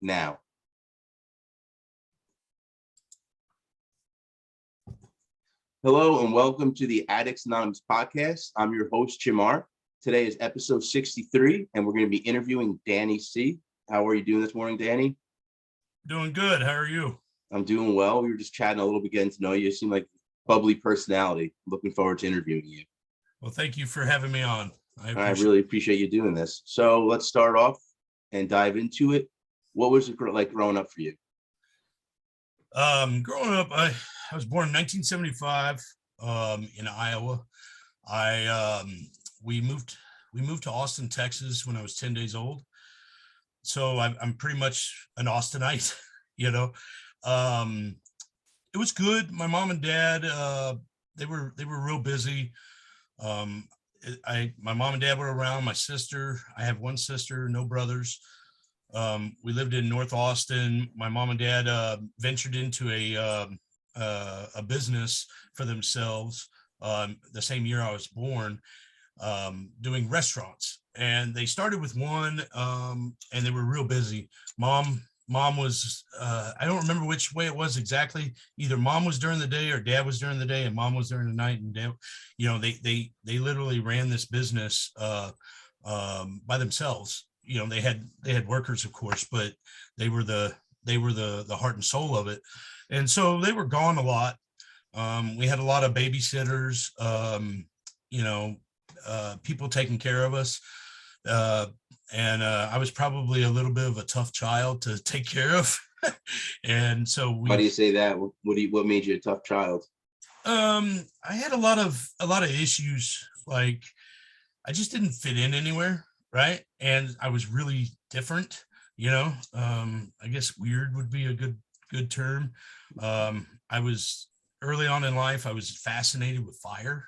now. Hello and welcome to the Addicts Anonymous podcast. I'm your host, Jim R. Today is episode 63, and we're going to be interviewing Danny C. How are you doing this morning, Danny? Doing good. How are you? I'm doing well. We were just chatting a little bit, getting to know you. You seem like a bubbly personality. Looking forward to interviewing you. Well, thank you for having me on. I really appreciate you doing this. So let's start off and dive into it. What was it like growing up for you? Growing up, I was born in 1975 in Iowa. We moved to Austin, Texas when I was 10 days old. So I'm pretty much an Austinite, you know. It was good. My mom and dad, they were real busy. My mom and dad were around. My sister, I have one sister, no brothers. We lived in North Austin. My mom and dad ventured into a business for themselves the same year I was born, doing restaurants. And they started with one, and they were real busy. Mom was, I don't remember which way it was exactly. Either mom was during the day or dad was during the day, and mom was during the night. And dad, you know, they literally ran this business by themselves. You know, they had workers, of course, but they were the heart and soul of it. And so they were gone a lot. We had a lot of babysitters, people taking care of us. And I was probably a little bit of a tough child to take care of. And so why do you say that? What made you a tough child? I had a lot of issues. Like, I just didn't fit in anywhere. Right. And I was really different, you know. I guess weird would be a good term. I was early on in life, I was fascinated with fire.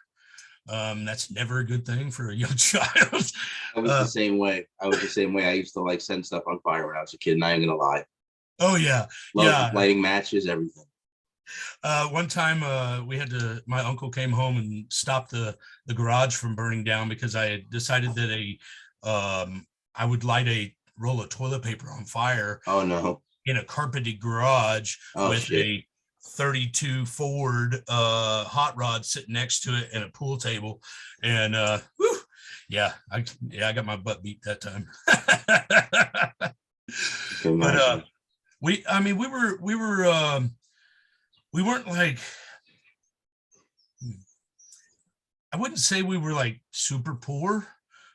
That's never a good thing for a young child. I was the same way. I used to like send stuff on fire when I was a kid, and I ain't gonna lie. Oh yeah. Love lighting matches, everything. One time my uncle came home and stopped the garage from burning down because I had decided that I would light a roll of toilet paper on fire. Oh no! In a carpeted garage with shit. A 32 Ford hot rod sitting next to it and a pool table, and I got my butt beat that time. But we weren't like, I wouldn't say we were like super poor,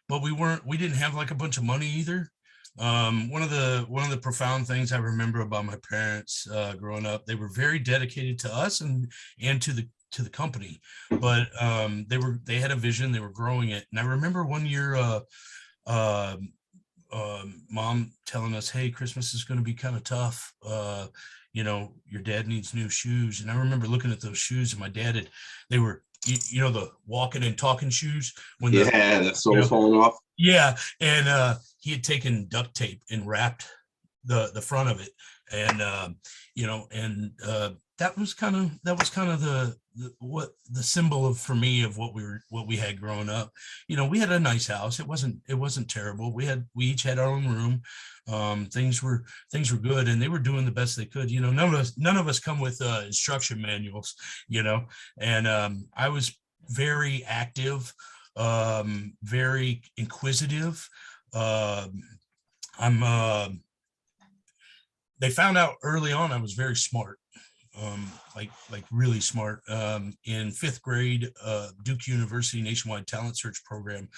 but we didn't have like a bunch of money either. One of the profound things I remember about my parents growing up, they were very dedicated to us and to the company, but they had a vision, they were growing it. And I remember one year mom telling us, hey, Christmas is going to be kind of tough. Your dad needs new shoes. And I remember looking at those shoes, and my dad they were, the walking and talking shoes when the sole's falling off. Yeah. And he had taken duct tape and wrapped the front of it. And that was kind of the symbol of, for me, of what we had growing up. We had a nice house. It wasn't terrible. We each had our own room. Things were good, and they were doing the best they could. None of us come with instruction manuals, and I was very active, very inquisitive. They found out early on I was very smart, like really smart. In fifth grade, Duke University Nationwide Talent Search Program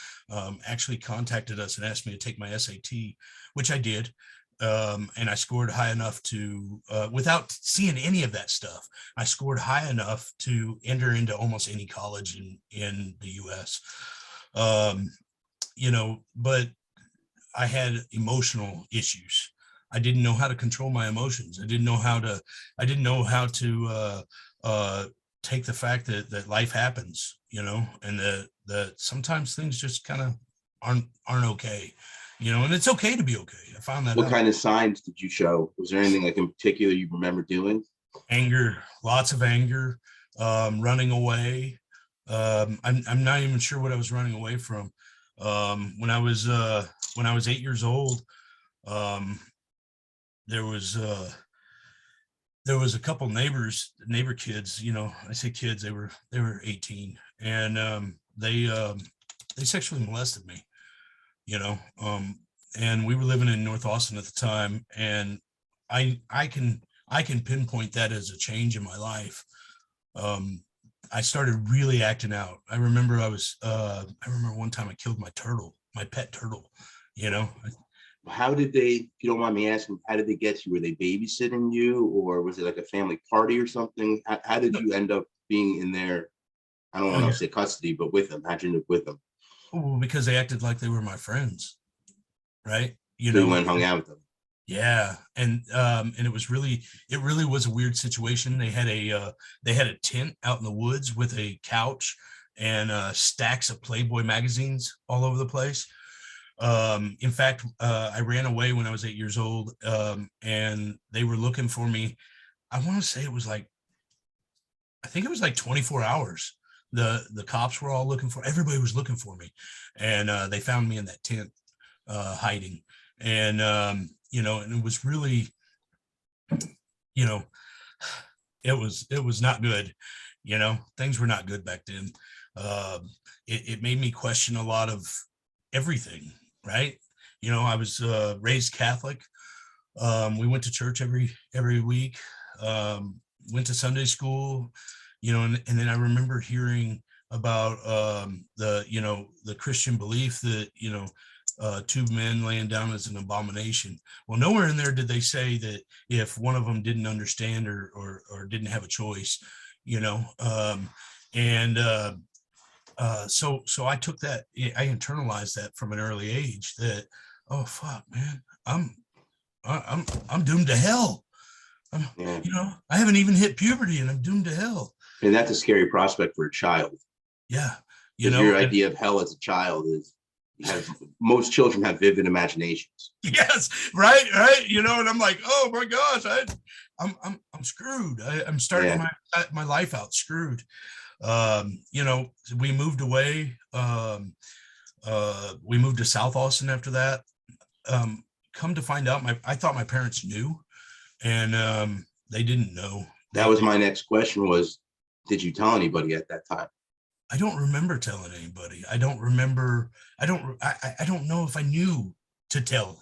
actually contacted us and asked me to take my SAT, which I did. And I scored high enough to, without seeing any of that stuff, I scored high enough to enter into almost any college in the US. But I had emotional issues. I didn't know how to control my emotions. I didn't know how to take the fact that life happens, and that sometimes things just kind of aren't okay, and it's okay to be okay. I found that. What kind of signs did you show? Was there anything like in particular you remember doing? Anger, lots of anger, running away. I'm not even sure what I was running away from. When I was 8 years old, there was there was a couple neighbor kids, I say kids, they were 18, and they sexually molested me, you know. And we were living in North Austin at the time, and I can pinpoint that as a change in my life. um I started really acting out. I remember one time I killed my pet turtle, you know. How did they, if you don't mind me asking, how did they get you? Were they babysitting you, or was it like a family party or something? How did you end up being in their, I don't want to say custody, but with them? How'd you end up with them? Well, because they acted like they were my friends, right? So you went and hung out with them. Yeah, and it really was a weird situation. They had a tent out in the woods with a couch and stacks of Playboy magazines all over the place. In fact, I ran away when I was 8 years old, and they were looking for me. I want to say I think it was like 24 hours. The cops were all looking for, everybody was looking for me, and they found me in that tent, hiding. And and it was really, you know, it was not good. Things were not good back then. It made me question a lot of everything, right? I was raised Catholic. We went to church every week. Went to Sunday school, and then I remember hearing about the Christian belief that two men laying down is an abomination. Well, nowhere in there did they say that if one of them didn't understand or didn't have a choice, and so I took that, I internalized that from an early age, that, oh fuck, man, I'm doomed to hell. Yeah. I haven't even hit puberty and I'm doomed to hell. And that's a scary prospect for a child. Yeah. Because your idea of hell as a child is, most children have vivid imaginations. Yes, right. And I'm like, oh my gosh, I'm screwed. I'm starting my life out screwed. We moved away. We moved to South Austin after that. Come to find out, I thought my parents knew, and they didn't know. That was my next question was, did you tell anybody at that time? I don't remember telling anybody. I don't remember. I don't know if I knew to tell,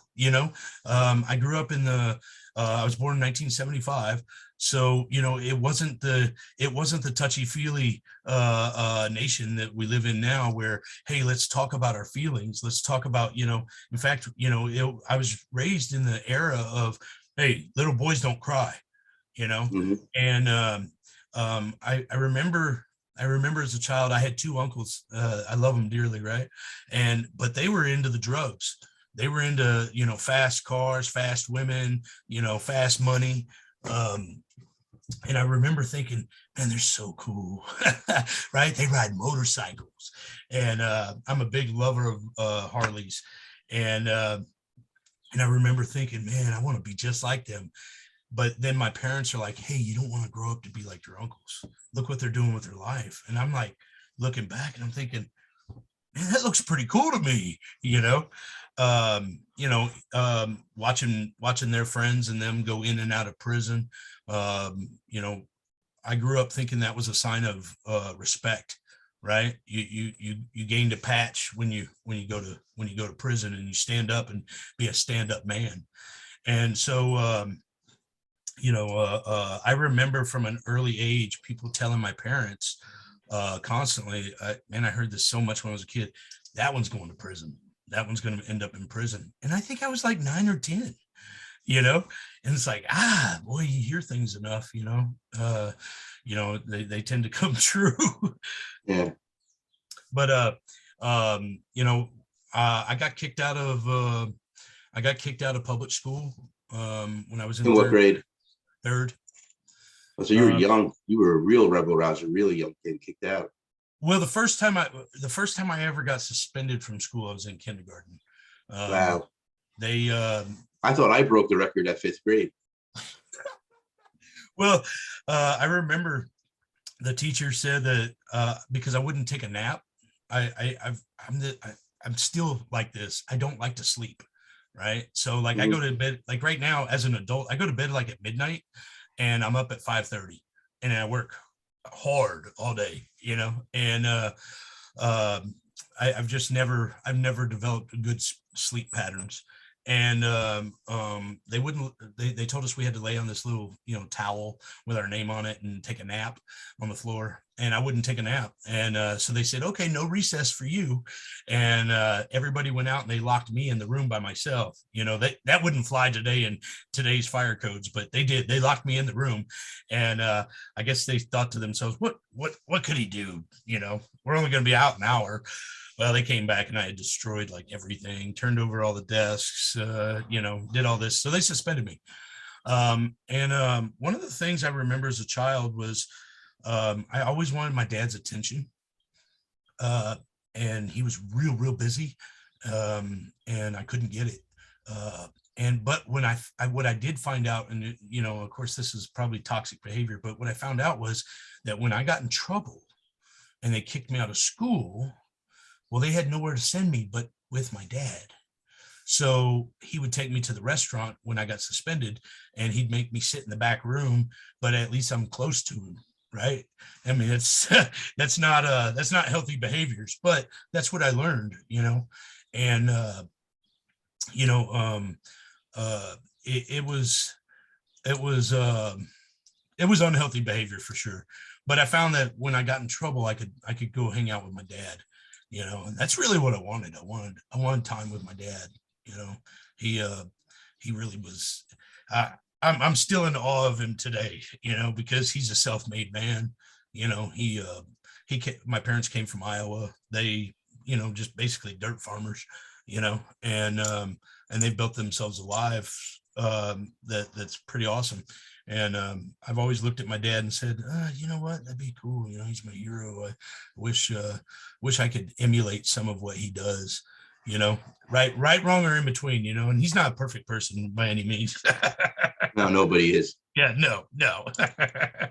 I grew up I was born in 1975. So, it wasn't the touchy feely nation that we live in now, where, hey, let's talk about our feelings. Let's talk about, in fact, I was raised in the era of, hey, little boys don't cry, Mm-hmm. and I remember as a child, I had two uncles. I love them dearly, right? But they were into the drugs. They were into, fast cars, fast women, fast money. And I remember thinking, man, they're so cool, right? They ride motorcycles. And I'm a big lover of Harleys. And I remember thinking, man, I want to be just like them. But then my parents are like, hey, you don't want to grow up to be like your uncles. Look what they're doing with their life. And I'm like, looking back and I'm thinking, man, that looks pretty cool to me, watching their friends and them go in and out of prison. I grew up thinking that was a sign of respect, right? You gained a patch when you go to prison, and you stand up and be a stand-up man. And so I remember from an early age people telling my parents constantly, I heard this so much when I was a kid, that one's going to prison. That one's going to end up in prison. And I think I was like 9 or 10, and it's like, boy, you hear things enough, they tend to come true. Yeah. But, I got kicked out of public school when I was in what grade? Third. So you were young. You were a real rebel rouser, really young kid, kicked out. Well, the first time I ever got suspended from school, I was in kindergarten. Wow. I thought I broke the record at 5th grade. Well, I remember the teacher said that because I wouldn't take a nap, I'm still like this. I don't like to sleep. right? So like I Mhm. go to bed, like right now as an adult, I go to bed like at midnight and I'm up at 5:30 and I work hard all day, you know, and um, I've never developed good sleep patterns. And they wouldn't, they told us we had to lay on this little, you know, towel with our name on it and take a nap on the floor. And I wouldn't take a nap. And so they said, okay, no recess for you. And everybody went out and they locked me in the room by myself. You know, that wouldn't fly today in today's fire codes, but they did. They locked me in the room. And I guess they thought to themselves, what could he do? You know, we're only going to be out an hour. Well, they came back and I had destroyed like everything, turned over all the desks, you know, did all this. So they suspended me. One of the things I remember as a child was I always wanted my dad's attention. Uh, and he was real busy. And I couldn't get it. But when what I did find out, and you know, of course, this is probably toxic behavior, but what I found out was that when I got in trouble and they kicked me out of school, well, they had nowhere to send me but with my dad. So he would take me to the restaurant when I got suspended and he'd make me sit in the back room, but at least I'm close to him. Right. I mean, it's, that's not healthy behaviors, but that's what I learned, you know, and, you know, it was, it was, it was unhealthy behavior for sure. But I found that when I got in trouble, I could go hang out with my dad, you know, and that's really what I wanted. I wanted time with my dad. You know, he, he really was, I'm still in awe of him today, you know, because he's a self-made man. You know, my parents came from Iowa. They, you know, just basically dirt farmers, you know, and they built themselves a life, that's pretty awesome. And I've always looked at my dad and said, you know what, that'd be cool. You know, he's my hero. I wish I could emulate some of what he does, you know, right, wrong, or in between, you know, and he's not a perfect person by any means. No, nobody is. Yeah, no.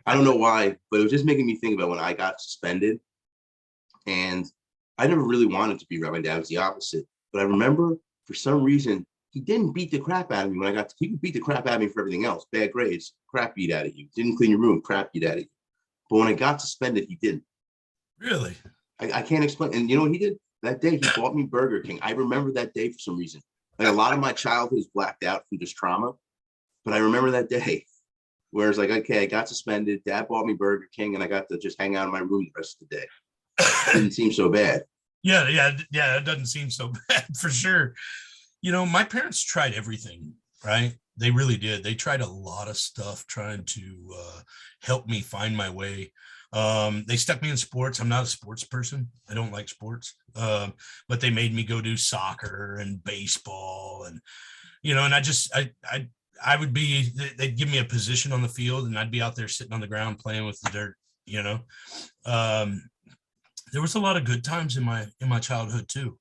I don't know why, but it was just making me think about when I got suspended. And I never really wanted to be around my dad. It was the opposite. But I remember for some reason, he didn't beat the crap out of me when I got to, he would beat the crap out of me for everything else. Bad grades, crap beat out of you. Didn't clean your room, crap beat out of you. But when I got suspended, he didn't. Really? I can't explain. And you know what he did? That day, he bought me Burger King. I remember that day for some reason. Like a lot of my childhood is blacked out from just trauma. But I remember that day where it's like, okay, I got suspended. Dad bought me Burger King and I got to just hang out in my room the rest of the day. It didn't seem so bad. Yeah. It doesn't seem so bad for sure. You know, my parents tried everything, right? They really did. They tried a lot of stuff trying to help me find my way. They stuck me in sports. I'm not a sports person. I don't like sports. But they made me go do soccer and baseball and, you know, and I would be, they'd give me a position on the field and I'd be out there sitting on the ground playing with the dirt, you know. There was a lot of good times in my childhood too.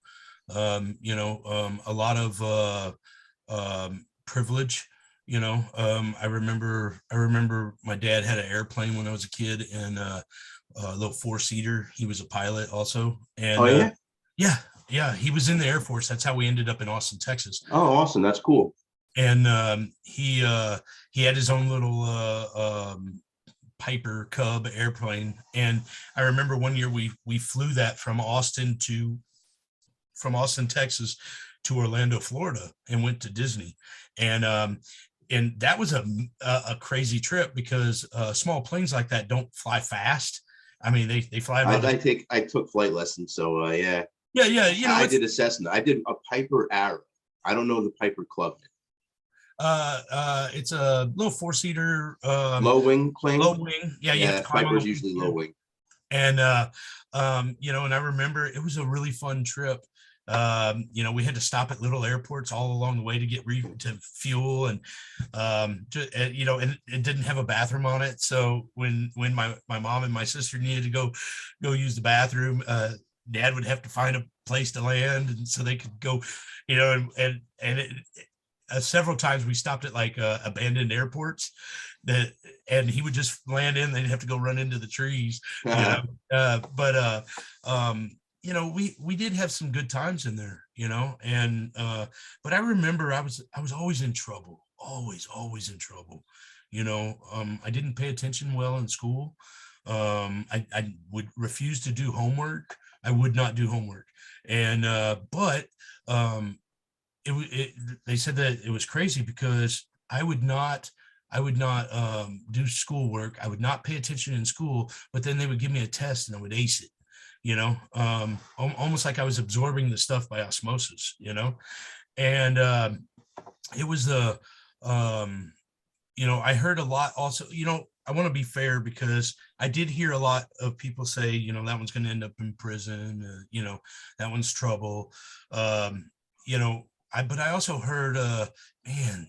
You know, a lot of privilege. You know, I remember my dad had an airplane when I was a kid and a little four-seater. He was a pilot also, and Oh, yeah. yeah, he was in the Air Force. That's how we ended up in Austin, Texas. Oh, awesome. That's cool. And he had his own little Piper Cub airplane. And I remember one year we flew that from Austin, Texas to Orlando, Florida, and went to Disney. And that was a crazy trip because small planes like that don't fly fast. I mean, they fly about. I took flight lessons, so yeah. Yeah. You know, I did a Cessna. I did a Piper Arrow. I don't know the Piper Club. It's a little four-seater, Low wing plane. Low wing. Yeah, you have to climb Piper's on usually low wing. And you know, and I remember it was a really fun trip. You know, we had to stop at little airports all along the way to get to fuel, and you know, and it didn't have a bathroom on it. So when my mom and my sister needed to go use the bathroom, Dad would have to find a place to land, and so they could go, you know, several times we stopped at like abandoned airports and he would just land in, they'd have to go run into the trees, you know? we did have some good times in there, and but I remember I was always in trouble, always in trouble. I didn't pay attention well in school. I would refuse to do homework. I would not do homework. And but they said that it was crazy because I would not do schoolwork. I would not pay attention in school, but then they would give me a test and I would ace it, almost like I was absorbing the stuff by osmosis, and it was I heard a lot also, I want to be fair because I did hear a lot of people say, that one's going to end up in prison, that one's trouble. But I also heard, man,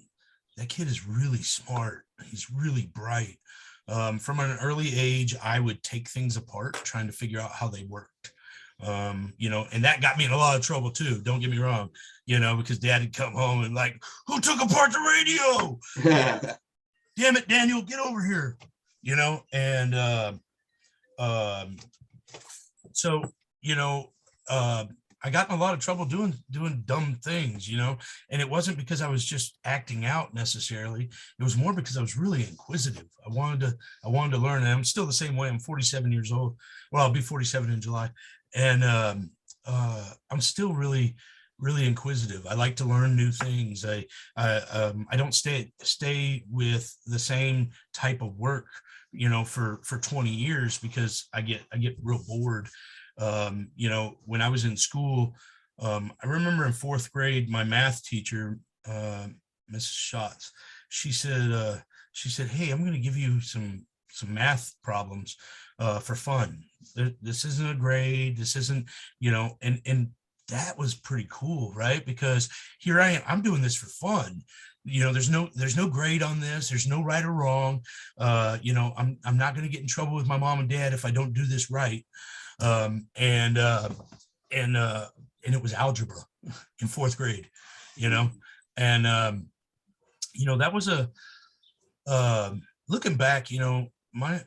that kid is really smart. He's really bright. From an early age, I would take things apart, trying to figure out how they worked. And that got me in a lot of trouble too. Don't get me wrong, because dad would come home and like, who took apart the radio? Damn it, Daniel, get over here, and so, I got in a lot of trouble doing dumb things, and it wasn't because I was just acting out necessarily. It was more because I was really inquisitive. I wanted to learn, and I'm still the same way. I'm 47 years old. Well, I'll be 47 in July. And I'm still really, really inquisitive. I like to learn new things. I don't stay with the same type of work, for 20 years because I get real bored. When I was in school, I remember in fourth grade, my math teacher, Mrs. Schatz, she said, "Hey, I'm going to give you some math problems for fun. This isn't a grade. This isn't, and that was pretty cool, right? Because here I am, I'm doing this for fun. There's no grade on this. There's no right or wrong. I'm not going to get in trouble with my mom and dad if I don't do this right." And it was algebra in fourth grade, and that was looking back, my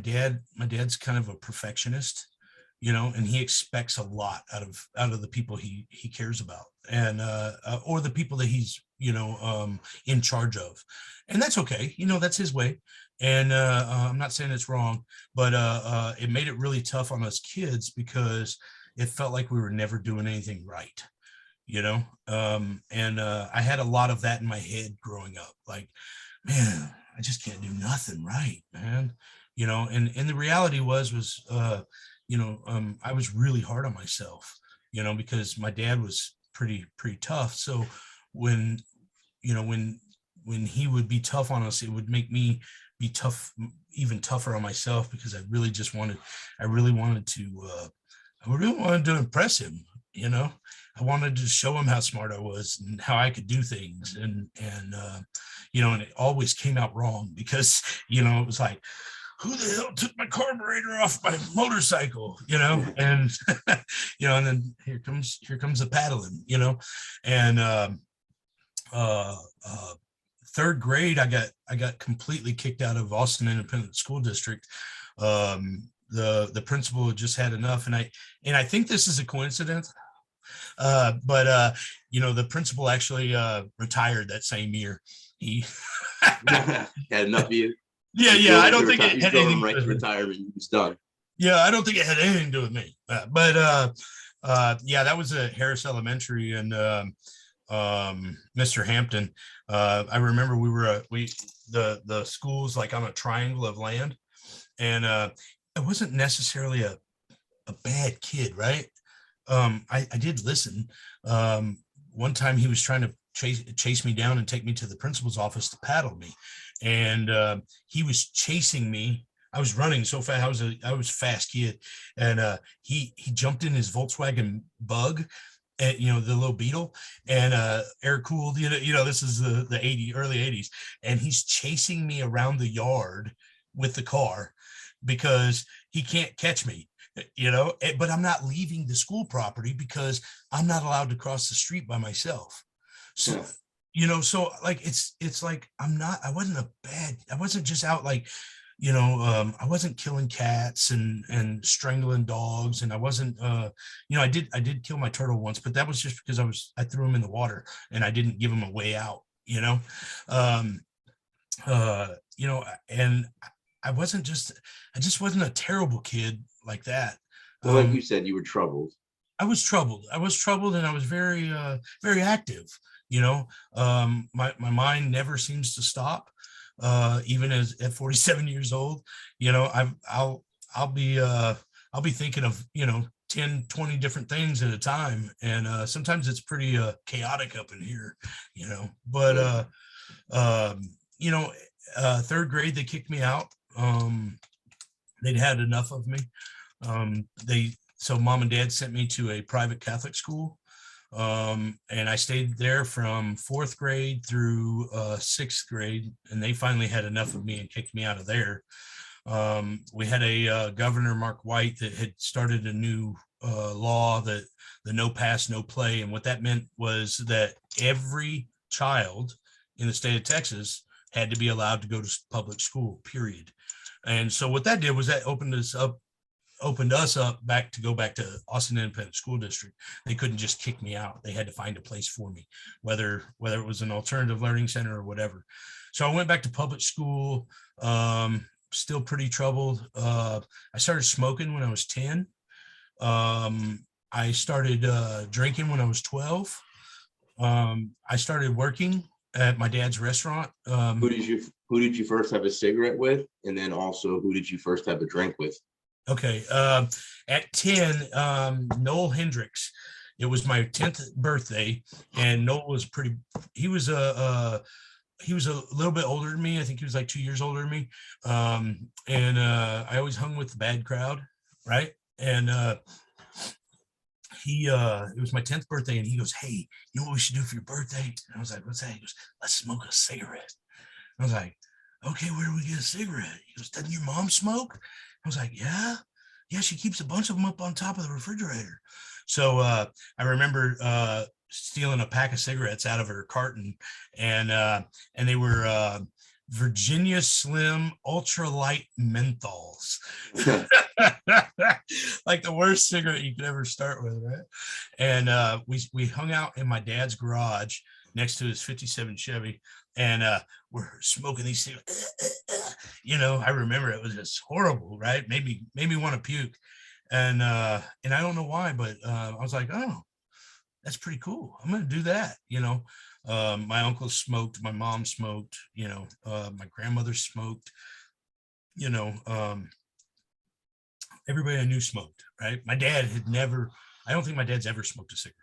dad's kind of a perfectionist, and he expects a lot out of the people he cares about, and or the people that he's in charge of, and that's okay, that's his way. And I'm not saying it's wrong, but it made it really tough on us kids because it felt like we were never doing anything right, and I had a lot of that in my head growing up, like, man, I just can't do nothing right, man, and the reality was I was really hard on myself, because my dad was pretty tough. So when he would be tough on us, it would make me be tough, even tougher on myself, because I really wanted to impress him. I wanted to show him how smart I was and how I could do things. And it always came out wrong because, it was like, who the hell took my carburetor off my motorcycle, and, and then here comes the paddling, and, third grade, I got completely kicked out of Austin Independent School District. The principal just had enough, and I think this is a coincidence, but the principal actually retired that same year. He Had enough of you. Yeah. I don't think it had anything right to retirement. He was done. Yeah, I don't think it had anything to do with me. But that was at Harris Elementary, and Mr. Hampton. I remember the school's like on a triangle of land, and I wasn't necessarily a bad kid, right? I did listen. One time he was trying to chase me down and take me to the principal's office to paddle me, and he was chasing me. I was running so fast. I was a fast kid, and he jumped in his Volkswagen Bug, and the little Beetle, and air cooled. This is the early 80s, and he's chasing me around the yard with the car because he can't catch me. But I'm not leaving the school property because I'm not allowed to cross the street by myself. So, so like, it's like, I wasn't just out like I wasn't killing cats and strangling dogs, and I wasn't, I did kill my turtle once, but that was just because I threw him in the water and I didn't give him a way out, um, and I just wasn't a terrible kid like that. Well, like you Um, said, you were troubled. I was troubled. I was troubled, and I was very, very active. You know, my mind never seems to stop, even as at 47 years old. I'll be, I'll be thinking of 10, 20 different things at a time, and sometimes it's pretty chaotic up in here. But Yeah. um, you know, third grade they kicked me out. They'd had enough of me. So mom and dad sent me to a private Catholic school. And I stayed there from fourth grade through sixth grade, and they finally had enough of me and kicked me out of there. We had a Governor Mark White that had started a new law, that the no pass, no play. And what that meant was that every child in the state of Texas had to be allowed to go to public school, period. And so what that did was that opened us up back to go back to Austin Independent School District. They couldn't just kick me out. They had to find a place for me, whether it was an alternative learning center or whatever. So I went back to public school, still pretty troubled. I started smoking when I was 10. I started drinking when I was 12. I started working at my dad's restaurant. Who did you first have a cigarette with, and then also who did you first have a drink with? Okay. At 10, Noel Hendricks, it was my 10th birthday, and Noel was he was a little bit older than me. I think he was like 2 years older than me. And I always hung with the bad crowd, right? And it was my 10th birthday, and he goes, "Hey, you know what we should do for your birthday?" And I was like, "What's that?" He goes, "Let's smoke a cigarette." I was like, "Okay, where do we get a cigarette?" He goes, "Doesn't your mom smoke?" I was like, "Yeah, yeah, she keeps a bunch of them up on top of the refrigerator." So I remember stealing a pack of cigarettes out of her carton, and they were Virginia Slim ultralight menthols. Like the worst cigarette you could ever start with, right? And we hung out in my dad's garage next to his 57 Chevy, and we're smoking these cigarettes. I remember it was just horrible, right? Made me want to puke. And I don't know why, but I was like, "Oh, that's pretty cool. I'm gonna do that." My uncle smoked, my mom smoked, my grandmother smoked, you know, everybody I knew smoked, right? My dad had never, I don't think my dad's ever smoked a cigarette.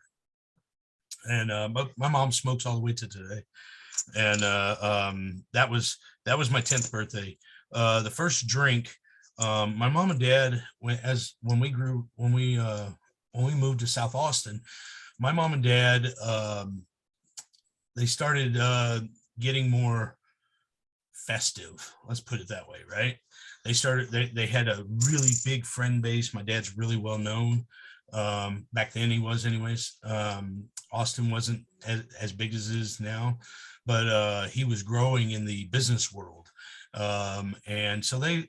And but my mom smokes all the way to today. And that was my 10th birthday. The first drink, my mom and dad, when we moved to South Austin, my mom and dad, they started getting more festive. Let's put it that way, right? They had a really big friend base. My dad's really well known. Back then he was anyways. Austin wasn't as big as it is now, but he was growing in the business world. And so they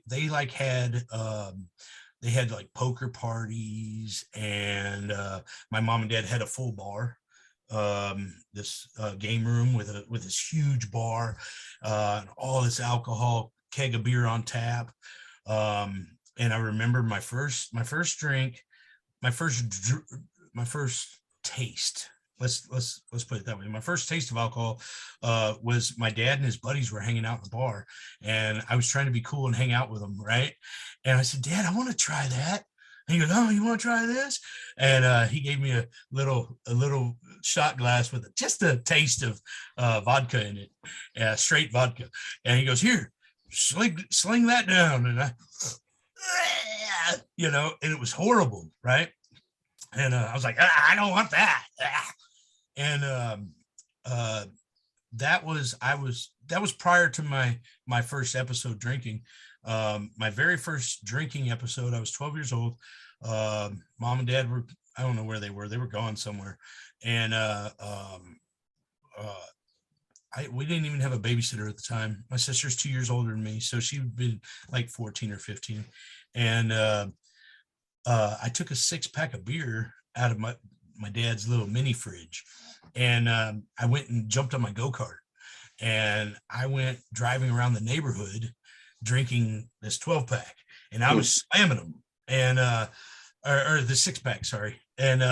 had like poker parties, and my mom and dad had a full bar, this game room with this huge bar, and all this alcohol, keg of beer on tap. And I remember my first drink, my first taste. Let's put it that way. My first taste of alcohol was my dad and his buddies were hanging out in the bar, and I was trying to be cool and hang out with them, right? And I said, "Dad, I want to try that." And he goes, "Oh, you want to try this?" And he gave me a little shot glass with just a taste of vodka in it, straight vodka. And he goes, "Here, sling that down." And and it was horrible, right? And I was like, "I don't want that." And uh, that was prior to my first episode drinking. My very first drinking episode, I was 12 years old. Mom and dad were, I don't know where they were. They were gone somewhere. And uh, we didn't even have a babysitter at the time. My sister's 2 years older than me, so she'd been like 14 or 15. And I took a 6-pack of beer out of my dad's little mini fridge, and I went and jumped on my go-kart, and I went driving around the neighborhood drinking this 12-pack, and I was slamming them, and or the 6-pack, sorry. And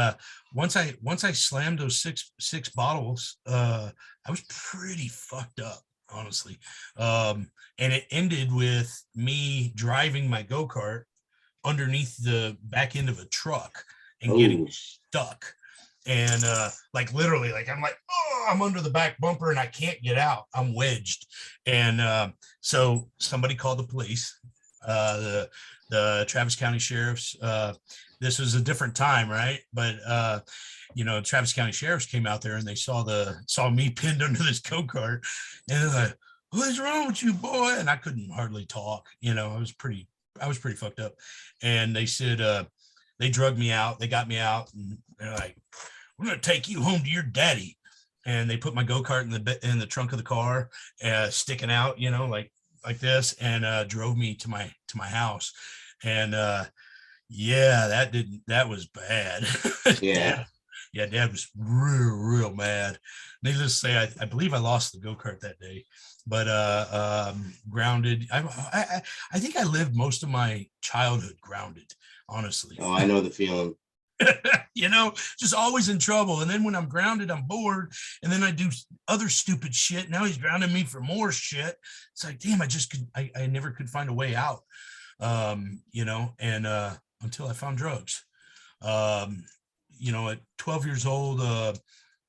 once I slammed those six bottles, I was pretty fucked up, honestly. And it ended with me driving my go-kart underneath the back end of a truck and getting stuck. And like literally, like I'm like, oh, I'm under the back bumper and I can't get out. I'm wedged. And so somebody called the police, the Travis County Sheriffs. This was a different time, right? But Travis County Sheriffs came out there and they saw me pinned under this go-kart, and they're like, "What's wrong with you, boy?" And I couldn't hardly talk. I was pretty fucked up. And they said they drugged me out. They got me out, and they're like, "We're gonna take you home to your daddy." And they put my go-kart in the trunk of the car, sticking out, like this, and drove me to my house. And that was bad. Yeah. Dad was real mad. Needless to say, I believe I lost the go-kart that day, but grounded. I think I lived most of my childhood grounded, honestly. Oh, I know the feeling. Just always in trouble. And then when I'm grounded, I'm bored. And then I do other stupid shit. Now he's grounding me for more shit. It's like, damn, I never could find a way out. Until I found drugs. At 12 years old,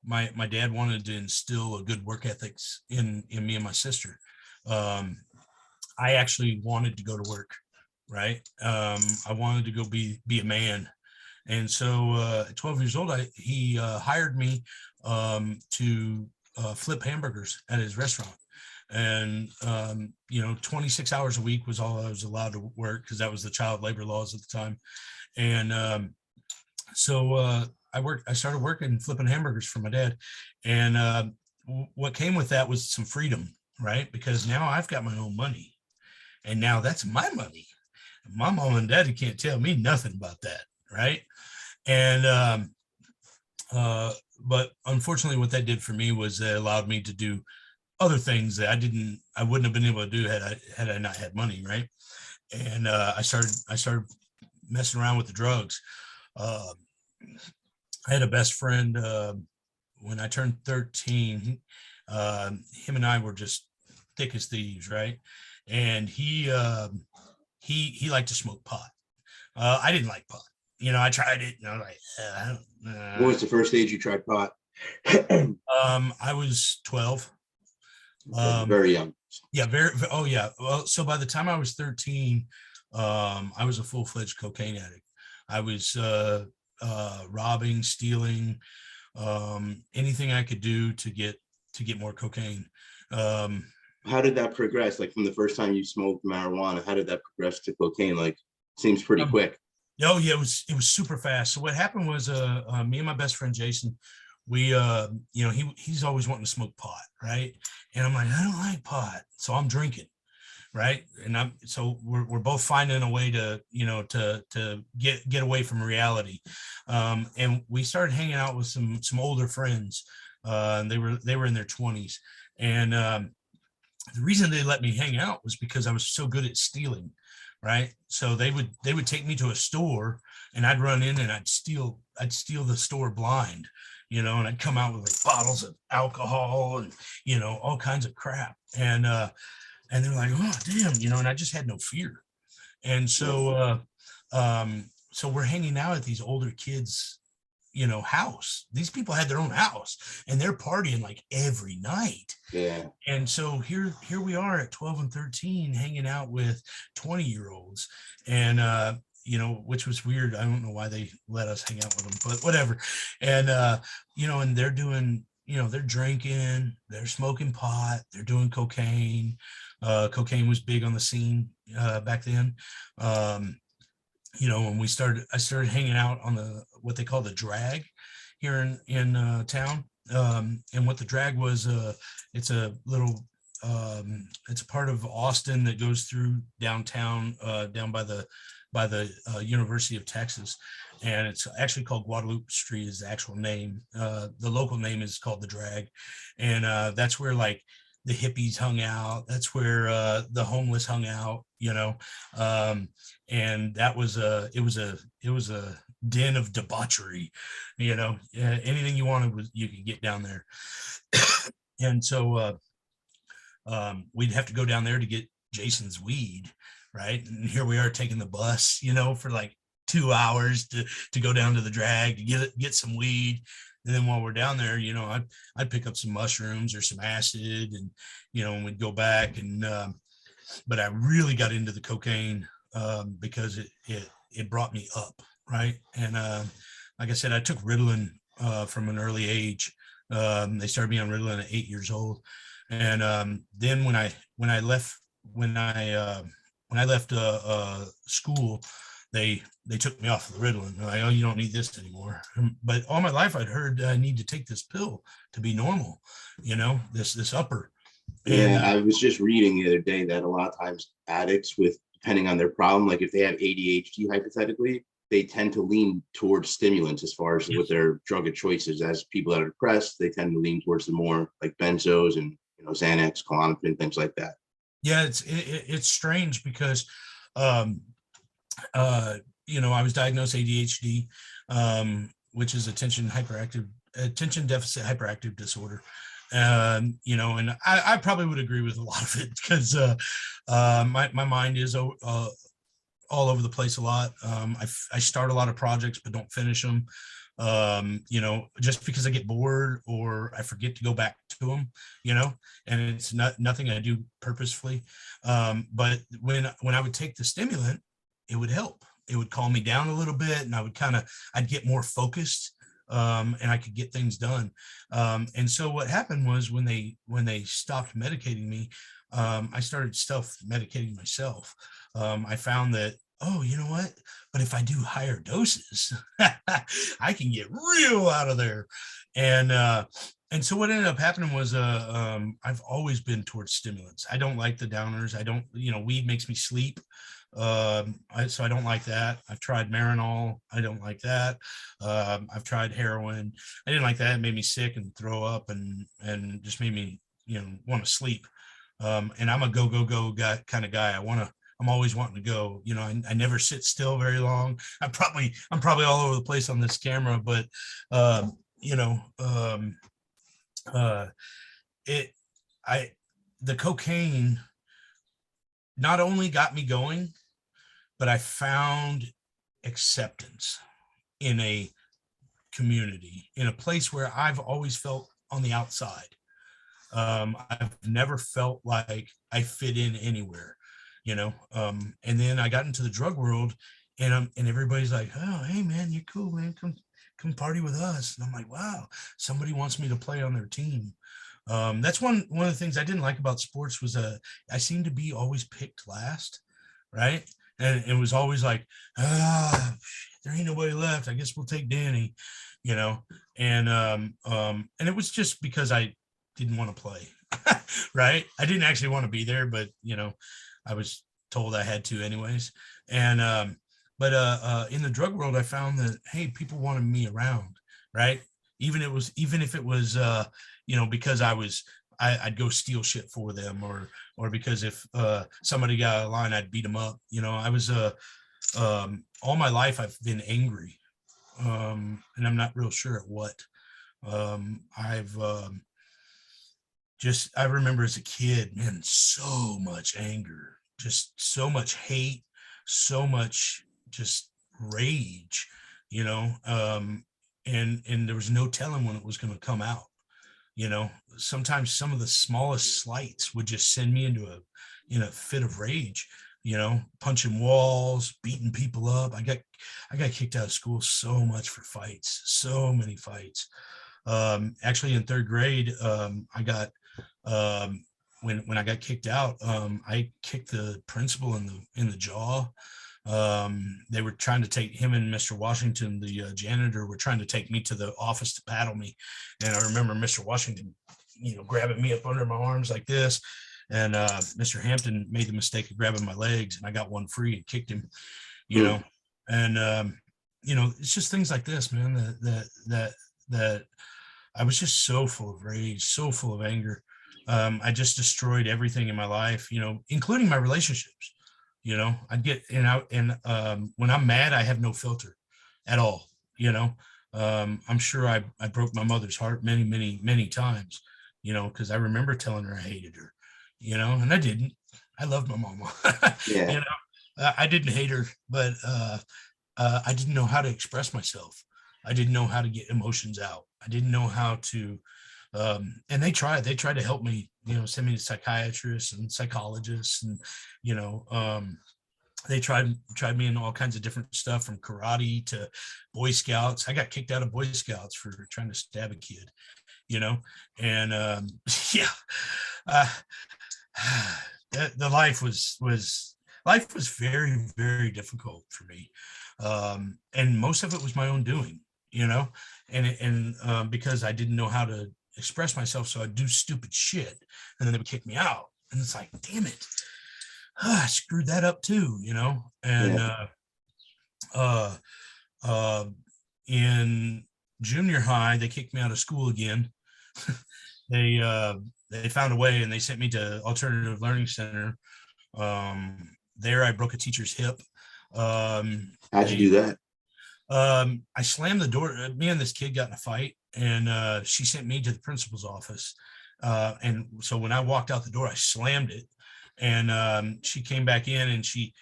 my dad wanted to instill a good work ethics in me and my sister. I actually wanted to go to work, right? I wanted to go be a man. And so at 12 years old, he hired me to flip hamburgers at his restaurant. And 26 hours a week was all I was allowed to work, because that was the child labor laws at the time. And so I started working flipping hamburgers for my dad. And what came with that was some freedom, right? Because now I've got my own money, and now that's my money. My mom and daddy can't tell me nothing about that, right? And but unfortunately, what that did for me was it allowed me to do other things that I wouldn't have been able to do had I not had money, right? And I started messing around with the drugs. I had a best friend when I turned 13. Him and I were just thick as thieves, right? And he liked to smoke pot. I didn't like pot. I tried it, and I was like, What was the first age you tried pot? I was 12. Very young. Yeah, oh yeah. Well, so by the time I was 13, I was a full-fledged cocaine addict. I was robbing, stealing, anything I could do to get more cocaine. How did that progress? Like, from the first time you smoked marijuana, how did that progress to cocaine? Like, seems pretty quick. Oh yeah, it was super fast. So what happened was me and my best friend Jason, we he's always wanting to smoke pot, right? And I'm like, I don't like pot, so I'm drinking, right? And we're both finding a way to to get away from reality. And we started hanging out with some older friends. And they were in their 20s. And the reason they let me hang out was because I was so good at stealing, right? So they would take me to a store, and I'd run in and I'd steal the store blind, and I'd come out with like bottles of alcohol and all kinds of crap. And they're like, oh damn, and I just had no fear. And so so we're hanging out at these older kids house. These people had their own house, and they're partying like every night. Yeah. And so here we are at 12 and 13 hanging out with 20-year-olds, and which was weird. I don't know why they let us hang out with them, but whatever. And and they're doing, they're drinking, they're smoking pot, they're doing cocaine. Cocaine was big on the scene back then. When I started hanging out on what they call the drag here in town. And what the drag was, it's a little, it's a part of Austin that goes through downtown, down by the University of Texas, and it's actually called Guadalupe Street is the actual name. The local name is called the Drag, and that's where like the hippies hung out. That's where the homeless hung out, you know. And that was it was a den of debauchery, you know. Anything you wanted was you could get down there. And so we'd have to go down there to get Jason's weed, right? And here we are taking the bus, you know, for like 2 hours to go down to the Drag to get some weed. And then while we're down there, you know, I'd pick up some mushrooms or some acid, and you know, and we'd go back. And but I really got into the cocaine because it brought me up, right? And like I said, I took Ritalin from an early age. They started me on Ritalin at 8 years old, and then when I left school, they took me off the Ritalin. They're like, oh, you don't need this anymore. But all my life I'd heard I need to take this pill to be normal, you know, this upper. Yeah, I was just reading the other day that a lot of times addicts, with depending on their problem, like if they have ADHD, hypothetically, they tend to lean towards stimulants as far as with their drug of choices. As people that are depressed, they tend to lean towards the more like benzos and, you know, Xanax, Klonopin, things like that. Yeah, it's strange because you know, I was diagnosed ADHD, which is attention deficit hyperactive disorder. You know, and I probably would agree with a lot of it because my mind is all over the place a lot. I start a lot of projects but don't finish them. You know, just because I get bored or I forget to go back to them, you know, and it's nothing I do purposefully. But when I would take the stimulant, it would help. It would calm me down a little bit, and I'd get more focused, and I could get things done. And so what happened was when they stopped medicating me, I started self-medicating myself. I found that, oh, you know what? But if I do higher doses, I can get real out of there. And so what ended up happening was I've always been towards stimulants. I don't like the downers. I don't, you know, weed makes me sleep. So I don't like that. I've tried Marinol. I don't like that. I've tried heroin. I didn't like that. It made me sick and throw up and just made me, you know, want to sleep. And I'm a go guy kind of guy. I'm always wanting to go, you know, I never sit still very long. I'm probably all over the place on this camera, but, you know, the cocaine not only got me going, but I found acceptance in a community, in a place where I've always felt on the outside. I've never felt like I fit in anywhere, you know. And then I got into the drug world, and everybody's like, oh, hey man, you're cool, man, come party with us. And I'm like, wow, somebody wants me to play on their team. That's one of the things I didn't like about sports was I seemed to be always picked last, right? And it was always like, there ain't nobody left, I guess we'll take Danny, you know. And it was just because I didn't want to play. Right, I didn't actually want to be there, but you know, I was told I had to anyways. And but in the drug world, I found that, hey, people wanted me around, right? Even if it was you know, because I'd go steal shit for them, or because if somebody got out of line, I'd beat them up. You know, I was all my life I've been angry, and I'm not real sure at what. I've I remember as a kid, man, so much anger, just so much hate, so much just rage, you know. And there was no telling when it was going to come out. You know, sometimes some of the smallest slights would just send me into a fit of rage, you know, punching walls, beating people up. I got kicked out of school so much for fights, so many fights. Actually in third grade, I got when I got kicked out, I kicked the principal in the jaw. They were trying to take him and Mr. Washington, the janitor, were trying to take me to the office to paddle me. And I remember Mr. Washington, grabbing me up under my arms like this. And Mr. Hampton made the mistake of grabbing my legs, and I got one free and kicked him, and it's just things like this, man, that I was just so full of rage, so full of anger. I just destroyed everything in my life, including my relationships. I'd get out, and when I'm mad, I have no filter at all. I'm sure I broke my mother's heart many, many, many times, because I remember telling her I hated her, and I didn't. I loved my mama. Yeah. I didn't hate her, but I didn't know how to express myself. I didn't know how to get emotions out. I didn't know how to, and they tried to help me, send me to psychiatrists and psychologists, and, they tried me in all kinds of different stuff, from karate to Boy Scouts. I got kicked out of Boy Scouts for trying to stab a kid, and yeah, the life was very, very difficult for me. And most of it was my own doing, and because I didn't know how to express myself. So I'd do stupid shit, and then they would kick me out. And it's like, damn it. I screwed that up too, and, in junior high, they kicked me out of school again. They found a way, and they sent me to Alternative Learning Center. There I broke a teacher's hip. How'd you do that? I slammed the door. Me and this kid got in a fight, and she sent me to the principal's office. And so when I walked out the door, I slammed it, and she came back in, and she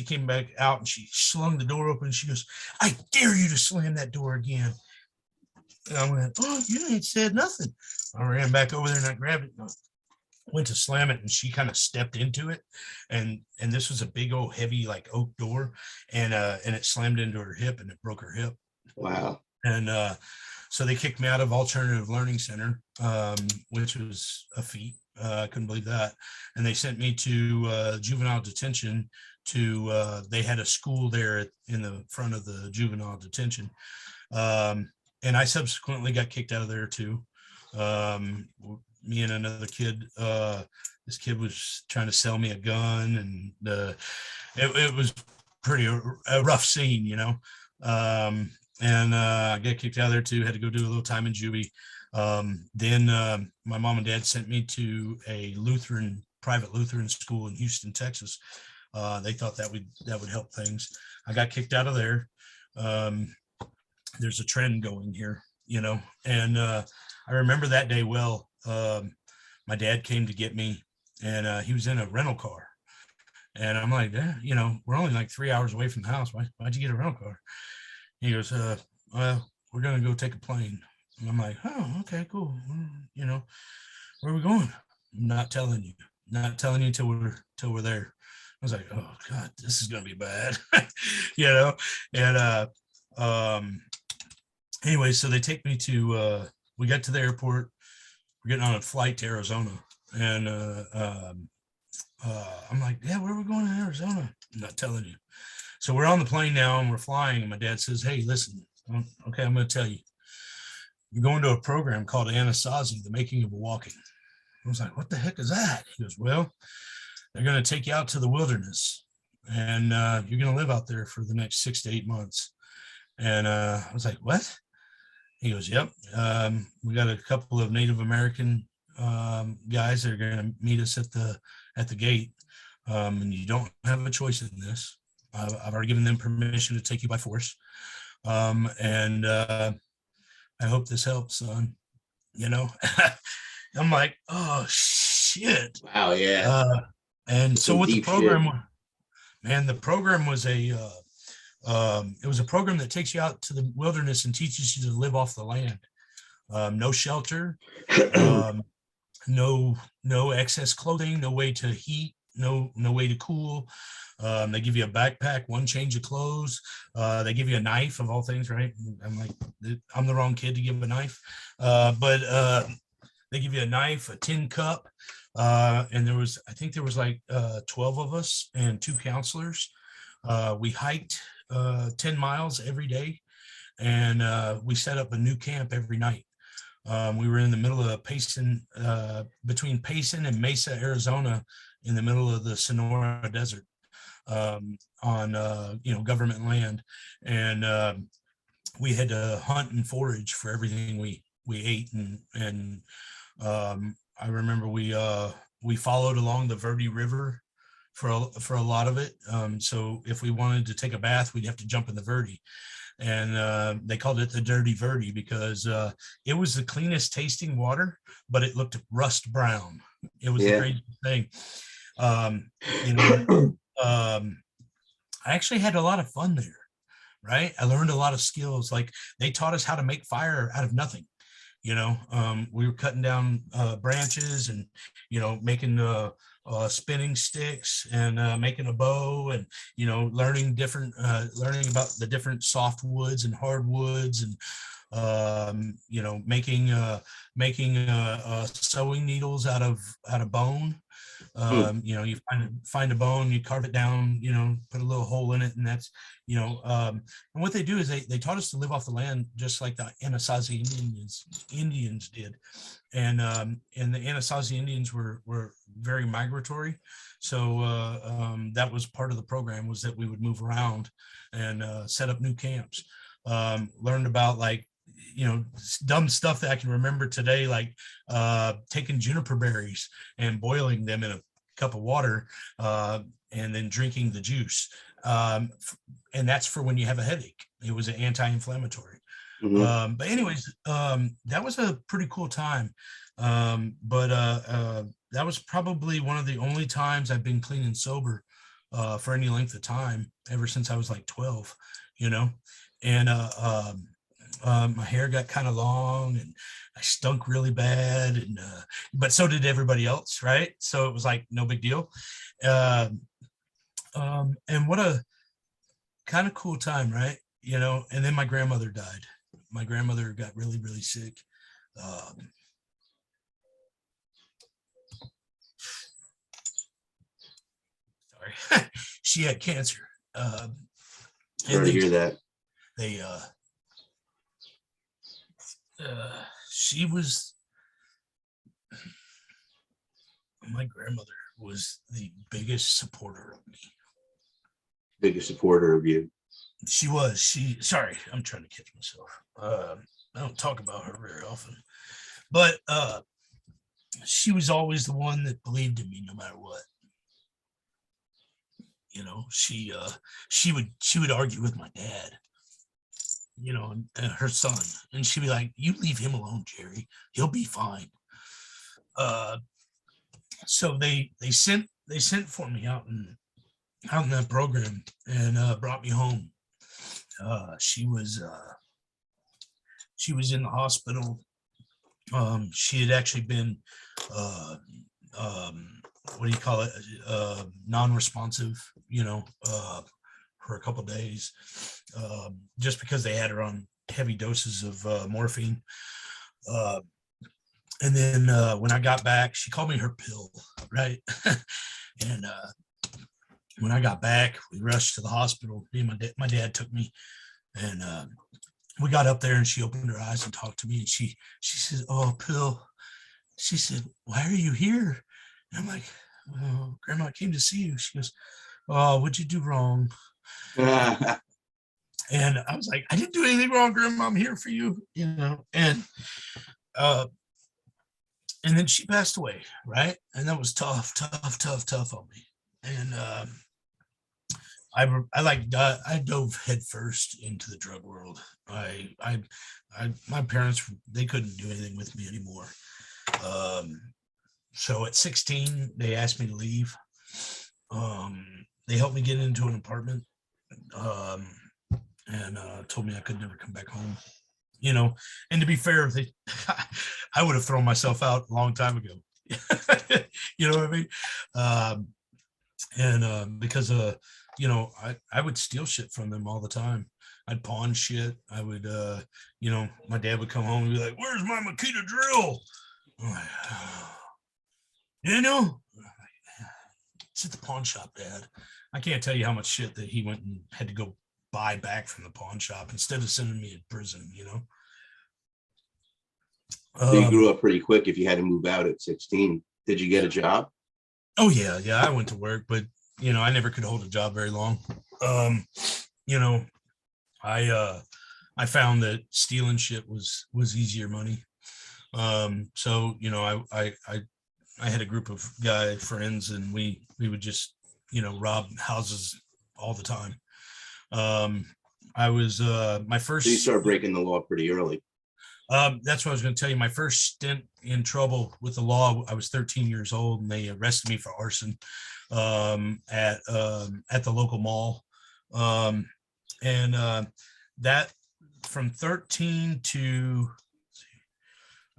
came back out, and she slung the door open. And she goes, "I dare you to slam that door again." And I went, "Oh, you ain't said nothing." I ran back over there, and I grabbed it, and I went to slam it, and she kind of stepped into it, and this was a big old heavy like oak door, and it slammed into her hip, and it broke her hip. Wow. And so they kicked me out of Alternative Learning Center, which was a feat. I couldn't believe that. And they sent me to juvenile detention. They had a school there in the front of the juvenile detention, and I subsequently got kicked out of there too. Me and another kid. This kid was trying to sell me a gun, and it was a rough scene, and I got kicked out of there too. Had to go do a little time in juvie. Then my mom and dad sent me to a private Lutheran school in Houston, Texas. They thought that would help things. I got kicked out of there. There's a trend going here, and I remember that day well. My dad came to get me, and he was in a rental car. And I'm like, we're only like 3 hours away from the house. Why'd you get a rental car? He goes, well, we're going to go take a plane. And I'm like, oh, okay, cool. Where are we going? I'm not telling you till we're there. I was like, oh God, this is going to be bad. And, anyway, so they take me to, we got to the airport. We're getting on a flight to Arizona. And, I'm like, yeah, where are we going to Arizona? I'm not telling you. So we're on the plane now, and we're flying, and my dad says, hey, listen, okay, I'm going to tell you. You're going to a program called Anasazi, the Making of a Walking. I was like, what the heck is that? He goes, well, they're going to take you out to the wilderness, and you're going to live out there for the next 6 to 8 months. And I was like, what? He goes, yep. We got a couple of Native American guys that are going to meet us at the gate. And you don't have a choice in this. I've already given them permission to take you by force. And I hope this helps, son. I'm like, oh shit. Wow. Yeah. And so what the program, shit. Man, the program was it was a program that takes you out to the wilderness and teaches you to live off the land. No shelter, no excess clothing, no way to heat, no way to cool. They give you a backpack, one change of clothes. They give you a knife, of all things, right? I'm like, I'm the wrong kid to give a knife. But they give you a knife, a tin cup, And I think there was like 12 of us and 2 counselors. We hiked 10 miles every day, and we set up a new camp every night. We were in the middle of Payson, between Payson and Mesa, Arizona, in the middle of the Sonora Desert, on government land, and we had to hunt and forage for everything we ate, and I remember we followed along the Verde River for a lot of it. So if we wanted to take a bath, we'd have to jump in the Verde, and they called it the Dirty Verde because it was the cleanest tasting water, but it looked rust brown. It was the Yeah. crazy thing. Um, you know, I actually had a lot of fun there, right? I learned a lot of skills. Like they taught us how to make fire out of nothing. We were cutting down branches and making spinning sticks and making a bow, and learning about the different softwoods and hardwoods, and making sewing needles out of bone. You find a bone, you carve it down, put a little hole in it, and that's and what they do is they taught us to live off the land just like the Anasazi Indians did. And the Anasazi Indians were very migratory, so that was part of the program, was that we would move around and set up new camps. Learned about dumb stuff that I can remember today, like taking juniper berries and boiling them in a cup of water, and then drinking the juice. And that's for when you have a headache. It was an anti-inflammatory. Mhm. But anyways, that was a pretty cool time. But that was probably one of the only times I've been clean and sober for any length of time, ever since I was like 12, and my hair got kind of long, and I stunk really bad, and but so did everybody else, right? So it was like no big deal. And what a kind of cool time, right? And then my grandmother died. My grandmother got really, really sick. Sorry, she had cancer. Sorry to hear that. They she was my grandmother was the biggest supporter of me. Biggest supporter of you. Sorry, I'm trying to catch myself. I don't talk about her very often, but she was always the one that believed in me no matter what. She would argue with my dad, and her son, and she'd be like, "You leave him alone, Jerry. He'll be fine." So they sent for me out in that program, and brought me home. She was in the hospital. She had actually been what do you call it, non-responsive, for a couple of days, just because they had her on heavy doses of morphine. And then when I got back, she called me her pill, right? And when I got back, we rushed to the hospital. Me and my dad took me, and we got up there, and she opened her eyes and talked to me, and she said, "Oh, pill." She said, "Why are you here?" And I'm like, "Oh, Grandma, I came to see you." She goes, "Oh, what'd you do wrong?" And I was like, "I didn't do anything wrong, Grandma. I'm here for you." Uh, and then she passed away, right? And that was tough on me. And I dove headfirst into the drug world. My parents, they couldn't do anything with me anymore. So at 16, they asked me to leave. They helped me get into an apartment, and told me I could never come back home. And to be fair, I would have thrown myself out a long time ago. You know what I mean? And because I would steal shit from them all the time. I'd pawn shit. I would my dad would come home and be like, "Where's my Makita drill?" I'm like, You know, it's at the pawn shop, Dad. I can't tell you how much shit that he went and had to go buy back from the pawn shop instead of sending me to prison, you know? So you Um, grew up pretty quick if you had to move out at 16. Did you get a job? oh yeah, yeah, I went to work, but you know, I never could hold a job very long. Um, you know, I found that stealing shit was easier money. So you know, I had a group of guy friends, and we would just, you know, rob houses all the time. Um, I was my So you first. started breaking the law pretty early. That's what I was going to tell you. My first stint in trouble with the law, I was 13 years old, and they arrested me for arson at the local mall. Um, and that from 13 to,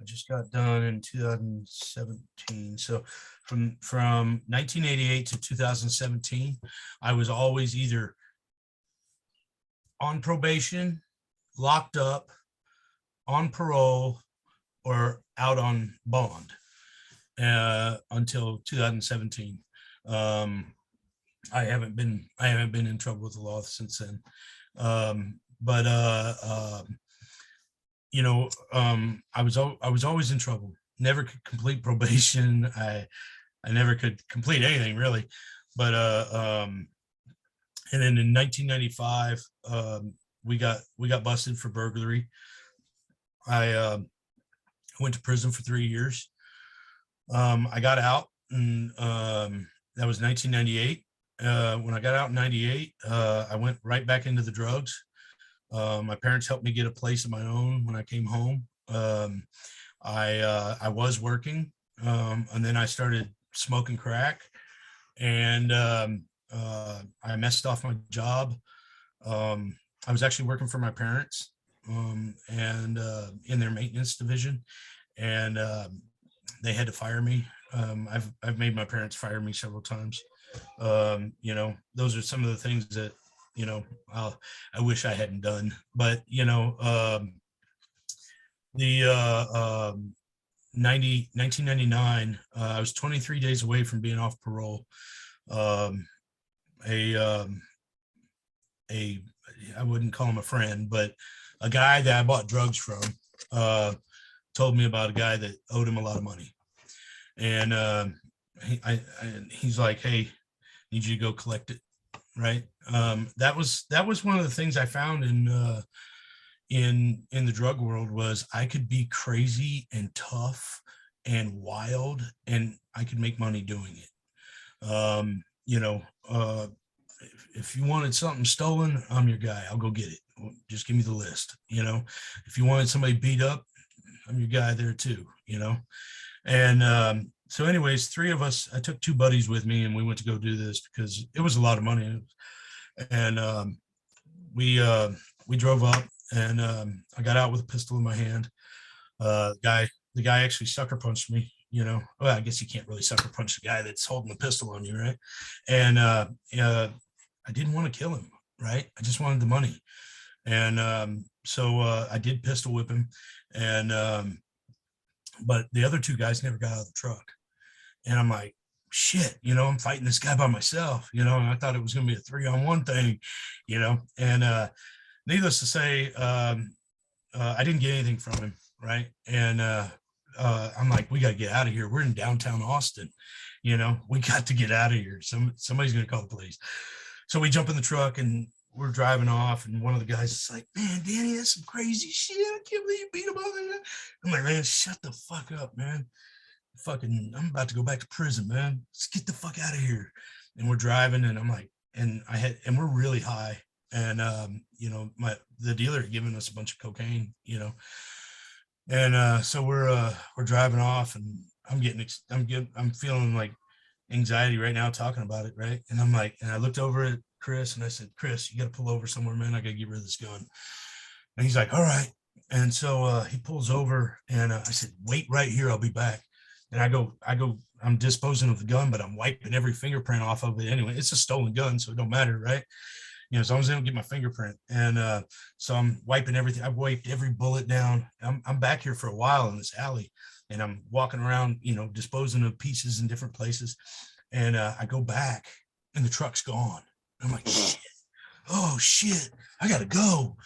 I just got done in 2017. So from 1988 to 2017, I was always either on probation, locked up, on parole, or out on bond until 2017. Um, I haven't been in trouble with the law since then. But you know, I was always in trouble. Never could complete probation. I never could complete anything really. But and then in 1995, we got busted for burglary. I went to prison for 3 years. I got out, and that was 1998. When I got out in 98, I went right back into the drugs. My parents helped me get a place of my own when I came home. I was working, and then I started smoking crack, and I messed off my job. I was actually working for my parents, and in their maintenance division, and they had to fire me. I've made my parents fire me several times. You know, those are some of the things that, you know, I wish I hadn't done. But you know, the 1999, I was 23 days away from being off parole. Um, a a I wouldn't call him a friend, but a guy that I bought drugs from told me about a guy that owed him a lot of money, and he's like, "Hey, need you to go collect it." Right. That was one of the things I found in the drug world was I could be crazy and tough and wild, and I could make money doing it. You know, if you wanted something stolen, I'm your guy. I'll go get it. Just give me the list. You know, if you wanted somebody beat up, I'm your guy there too. You know, and so, anyways, three of us. I took two buddies with me, and we went to go do this because it was a lot of money. And we we drove up, and I got out with a pistol in my hand. The guy actually sucker punched me. You know, well, I guess you can't really sucker punch the guy that's holding the pistol on you, right? And I didn't want to kill him, right? I just wanted the money, and so I did pistol whip him, and but the other two guys never got out of the truck, and I'm like, shit, you know, I'm fighting this guy by myself, you know, and I thought it was going to be a 3-on-1 thing, you know, and needless to say, I didn't get anything from him, right? And I'm like, we got to get out of here. We're in downtown Austin, you know, we got to get out of here. Somebody's going to call the police. So we jump in the truck and we're driving off, and one of the guys is like, man, Danny, that's some crazy shit. I can't believe you beat him up. I'm like, man, shut the fuck up, man. Fucking, I'm about to go back to prison, man. Let's get the fuck out of here. And we're driving, and I'm like, and we're really high. And you know, the dealer had given us a bunch of cocaine, you know. And so we're driving off, and I'm feeling like anxiety right now talking about it, right? And I'm like, and I looked over at Chris and I said, Chris, you got to pull over somewhere, man. I got to get rid of this gun. And he's like, all right. And so he pulls over, and I said, wait right here. I'll be back. And I'm disposing of the gun, but I'm wiping every fingerprint off of it anyway. It's a stolen gun, so it don't matter, right? as long as they don't get my fingerprint. And so I'm wiping everything. I've wiped every bullet down. I'm back here for a while in this alley, and I'm walking around, disposing of pieces in different places. And I go back, and the truck's gone. I'm like, shit. Oh shit, I gotta go.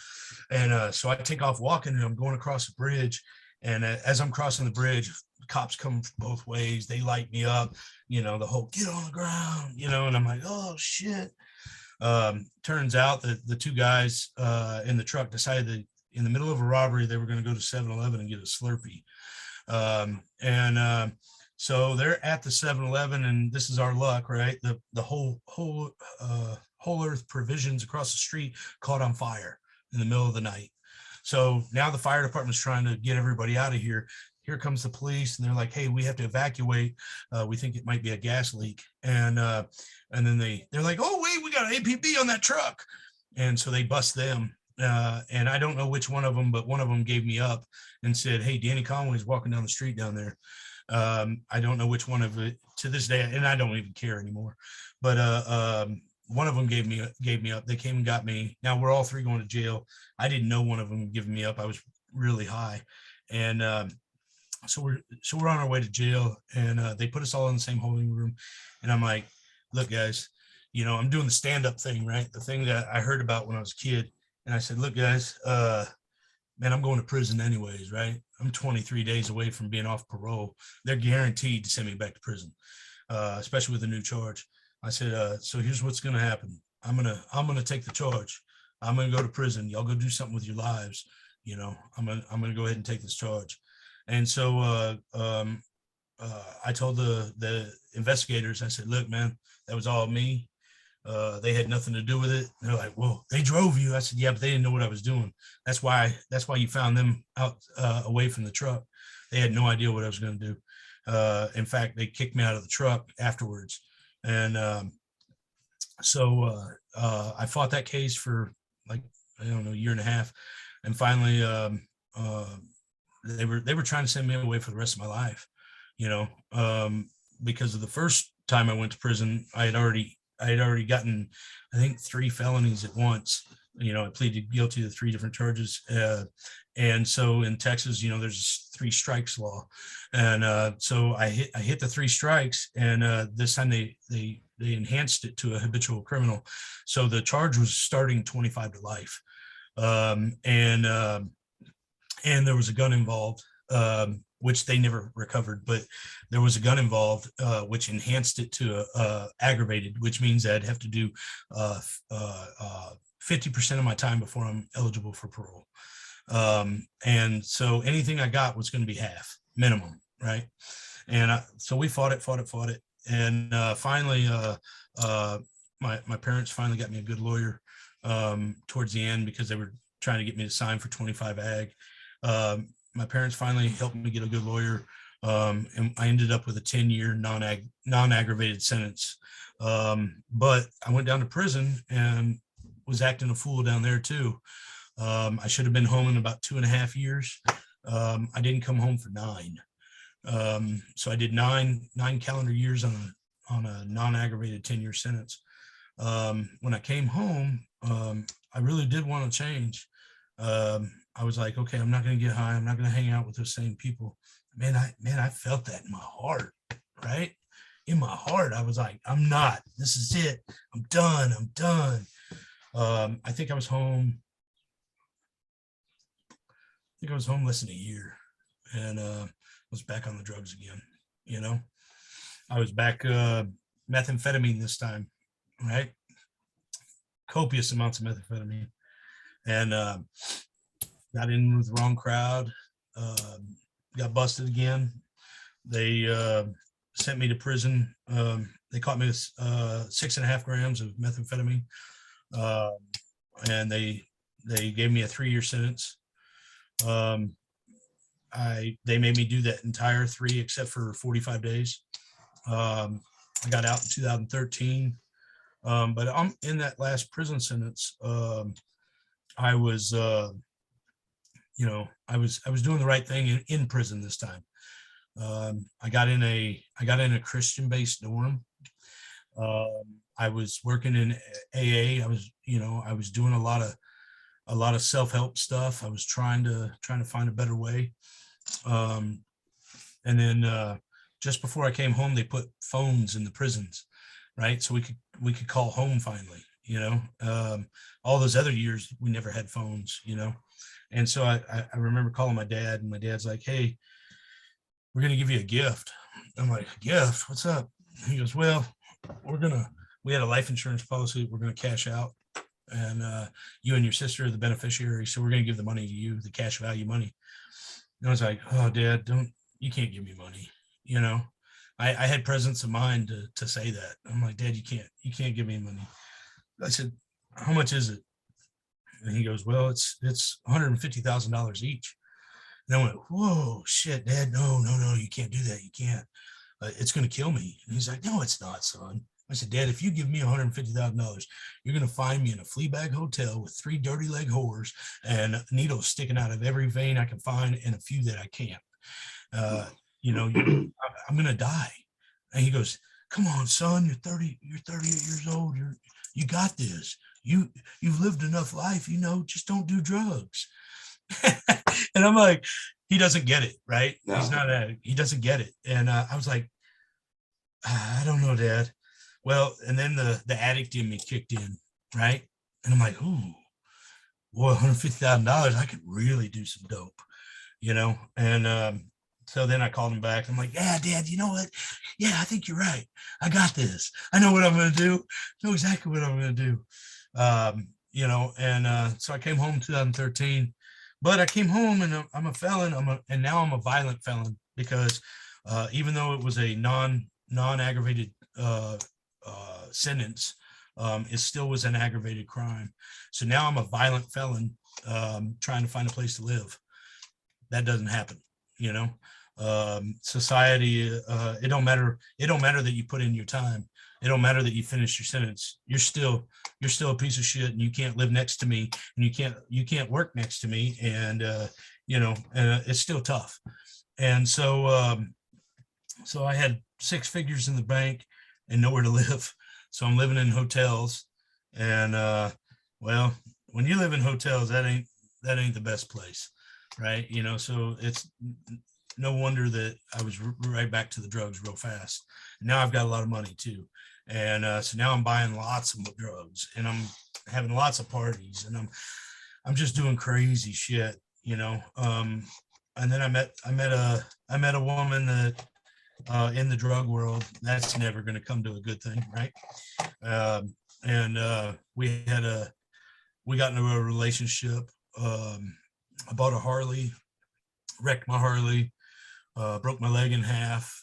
And so I take off walking, and I'm going across the bridge. And as I'm crossing the bridge, cops come both ways. They light me up, the whole get on the ground, and I'm like, oh shit. Turns out that the two guys in the truck decided that in the middle of a robbery, they were going to go to 7-Eleven and get a Slurpee. So they're at the 7-Eleven, and this is our luck, right? The whole Earth Provisions across the street caught on fire in the middle of the night. So now the fire department's trying to get everybody out of here. Here comes the police, and they're like, hey, we have to evacuate. We think it might be a gas leak. And then they're like, oh, wait, we got an APB on that truck. And so they bust them. And I don't know which one of them, but one of them gave me up and said, hey, Danny Conway's walking down the street down there. I don't know which one of it to this day, and I don't even care anymore. But one of them gave me up. They came and got me. Now we're all three going to jail. I didn't know one of them giving me up. I was really high. And so we're on our way to jail, and they put us all in the same holding room. And I'm like, look, guys, I'm doing the stand-up thing, right? The thing that I heard about when I was a kid. And I said, look, guys, man, I'm going to prison anyways, right? I'm 23 days away from being off parole. They're guaranteed to send me back to prison, especially with a new charge. I said, so here's what's going to happen. I'm going to take the charge. I'm going to go to prison. Y'all go do something with your lives. I'm going to go ahead and take this charge. And so I told the investigators, I said, look, man, that was all me. They had nothing to do with it. They're like, well, they drove you. I said, yeah, but they didn't know what I was doing. That's why you found them out away from the truck. They had no idea what I was going to do. In fact, they kicked me out of the truck afterwards. And so I fought that case for like, I don't know, a year and a half. And finally, they were trying to send me away for the rest of my life, because of the first time I went to prison, I had already gotten, I think, 3 felonies at once. I pleaded guilty to 3 different charges. And so in Texas, there's 3 strikes law. And so I hit the 3 strikes, and this time they enhanced it to a habitual criminal. So the charge was starting 25 to life. And there was a gun involved, which they never recovered, but there was a gun involved, which enhanced it to aggravated, which means I'd have to do 50% of my time before I'm eligible for parole. And so anything I got was going to be half minimum, right? And so we fought it. And finally, my parents finally got me a good lawyer towards the end, because they were trying to get me to sign for 25 ag. My parents finally helped me get a good lawyer, and I ended up with a 10-year non-aggravated sentence. But I went down to prison and was acting a fool down there too. I should have been home in about 2.5 years. I didn't come home for 9. So I did nine calendar years on a non-aggravated 10-year sentence. When I came home, I really did want to change. I was like, okay, I'm not going to get high. I'm not going to hang out with those same people. Man, I felt that in my heart, right? In my heart, I was like, I'm not. This is it. I'm done. I think I was home less than a year, and was back on the drugs again. I was back methamphetamine this time, right? Copious amounts of methamphetamine, and got in with the wrong crowd, got busted again. They sent me to prison. They caught me with 6.5 grams of methamphetamine, and they gave me a 3-year sentence. They made me do that entire 3 except for 45 days. I got out in 2013, but I'm in that last prison sentence. I was doing the right thing in prison this time. I got in a Christian-based dorm. I was working in AA. I was doing a lot of self-help stuff. I was trying to find a better way. Um, and then just before I came home, they put phones in the prisons, right? So we could call home finally. All those other years we never had phones. And so I remember calling my dad, and my dad's like, "Hey, we're gonna give you a gift." I'm like, "A gift? What's up?" He goes, "Well, we had a life insurance policy. We're gonna cash out, and you and your sister are the beneficiary. So we're gonna give the money to you, the cash value money." And I was like, "Oh, Dad, you can't give me money." You know, I had presence of mind to say that. I'm like, "Dad, you can't give me money." I said, "How much is it?" And he goes, "Well, it's $150,000 each." And I went, "Whoa, shit, Dad, no, you can't do that. You can't. It's going to kill me." And he's like, "No, it's not, son." I said, "Dad, if you give me $150,000, you're going to find me in a flea bag hotel with 3 dirty leg whores and needles sticking out of every vein I can find and a few that I can't. Uh, I'm going to die." And he goes, "Come on, son, you're 38 years old. You got this. You've lived enough life, just don't do drugs." And I'm like, he doesn't get it, right? No. He's not he doesn't get it. And I was like, I don't know, Dad. Well, and then the addict in me kicked in, right? And I'm like, "Ooh, boy, $150,000, I could really do some dope," And so then I called him back. I'm like, "Yeah, Dad, you know what? Yeah, I think you're right. I got this. I know what I'm going to do. I know exactly what I'm going to do." And so I came home in 2013, but I came home and I'm a felon. And now I'm a violent felon because even though it was a non-aggravated sentence, it still was an aggravated crime. So now I'm a violent felon trying to find a place to live. That doesn't happen. Society, it don't matter that you put in your time. It don't matter that you finish your sentence. You're still a piece of shit, and you can't live next to me, and you can't work next to me, and it's still tough. And so I had 6 figures in the bank and nowhere to live. So I'm living in hotels, and well, when you live in hotels, that ain't the best place, right? So it's no wonder that I was right back to the drugs real fast. Now I've got a lot of money too. And so now I'm buying lots of drugs, and I'm having lots of parties, and I'm just doing crazy shit. And then I met a woman that in the drug world, that's never going to come to a good thing, right? And we got into a relationship. I bought a Harley, wrecked my Harley, broke my leg in half,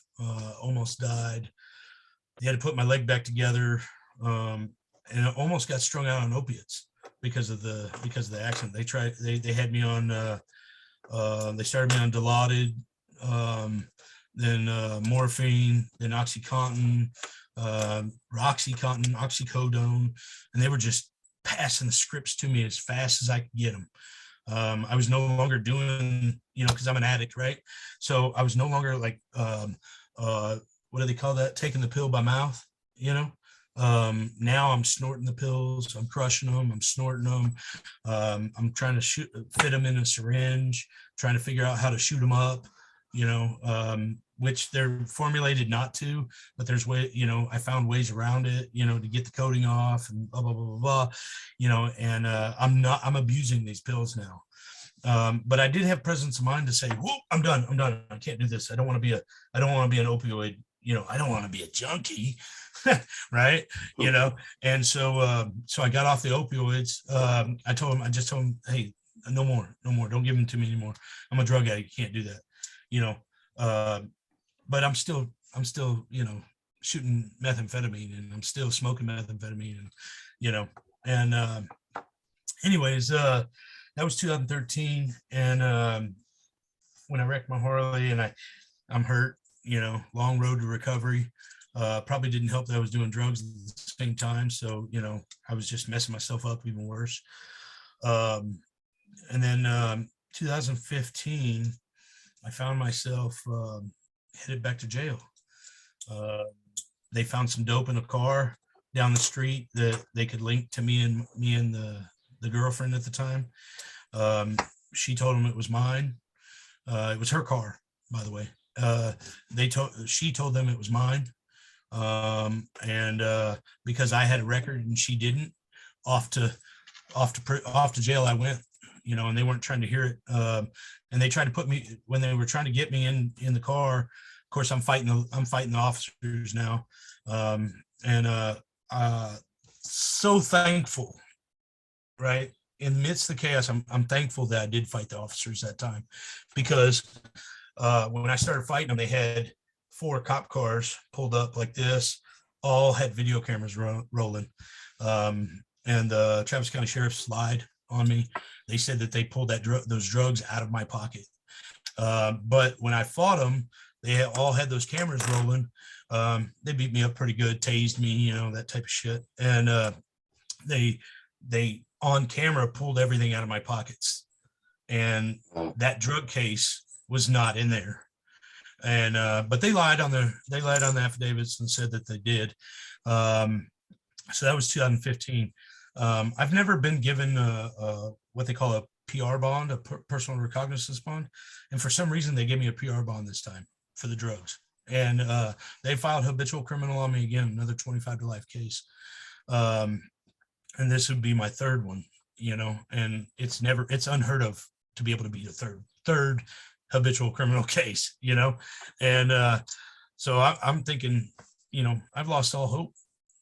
almost died. They had to put my leg back together, and I almost got strung out on opiates because of the accident. They had me on. They started me on Dilaudid, then morphine, then OxyContin, Roxycontin, oxycodone, and they were just passing the scripts to me as fast as I could get them. I was no longer doing, because I'm an addict, right? So I was no longer like, what do they call that? Taking the pill by mouth, Now I'm snorting the pills. I'm crushing them. I'm snorting them. I'm trying to fit them in a syringe, trying to figure out how to shoot them up, which they're formulated not to, but there's I found ways around it, to get the coating off and blah, blah, blah, blah, blah, and I'm abusing these pills now. But I did have presence of mind to say, "Whoa, I'm done. I can't do this. I don't want to be an opioid. I don't want to be a junkie." Right. And so I got off the opioids. I just told him, "Hey, no more. Don't give them to me anymore. I'm a drug addict. You can't do that." But I'm still, shooting methamphetamine, and I'm still smoking methamphetamine, and anyways, that was 2013. And when I wrecked my Harley, and I'm hurt, long road to recovery. Probably didn't help that I was doing drugs at the same time. So, I was just messing myself up even worse. And then 2015, I found myself headed back to jail. they found some dope in a car down the street that they could link to me and the girlfriend at the time. She told them it was mine. It was her car, by the way. She told them it was mine. And because I had a record and she didn't, off to jail I went, you know, and they weren't trying to hear it. And they tried to put me, when they were trying to get me in the car. Of course, I'm fighting the officers now. So thankful, right? In the midst of the chaos, I'm thankful that I did fight the officers that time, because when I started fighting them, they had 4 cop cars pulled up like this, all had video cameras rolling. And the Travis County Sheriff's lied on me. They said that they pulled those drugs out of my pocket. But when I fought them, they all had those cameras rolling. They beat me up pretty good, tased me, you know, that type of shit. And they on camera pulled everything out of my pockets. And that drug case was not in there. And but they lied on the affidavits and said that they did. So that was 2015. I've never been given what they call a PR bond, a personal recognizance bond, and for some reason they gave me a PR bond this time for the drugs. And they filed habitual criminal on me again, another 25 to life case. And this would be my 3rd one, you know, and it's unheard of to be able to be the third habitual criminal case, you know. And so I'm thinking, you know, I've lost all hope.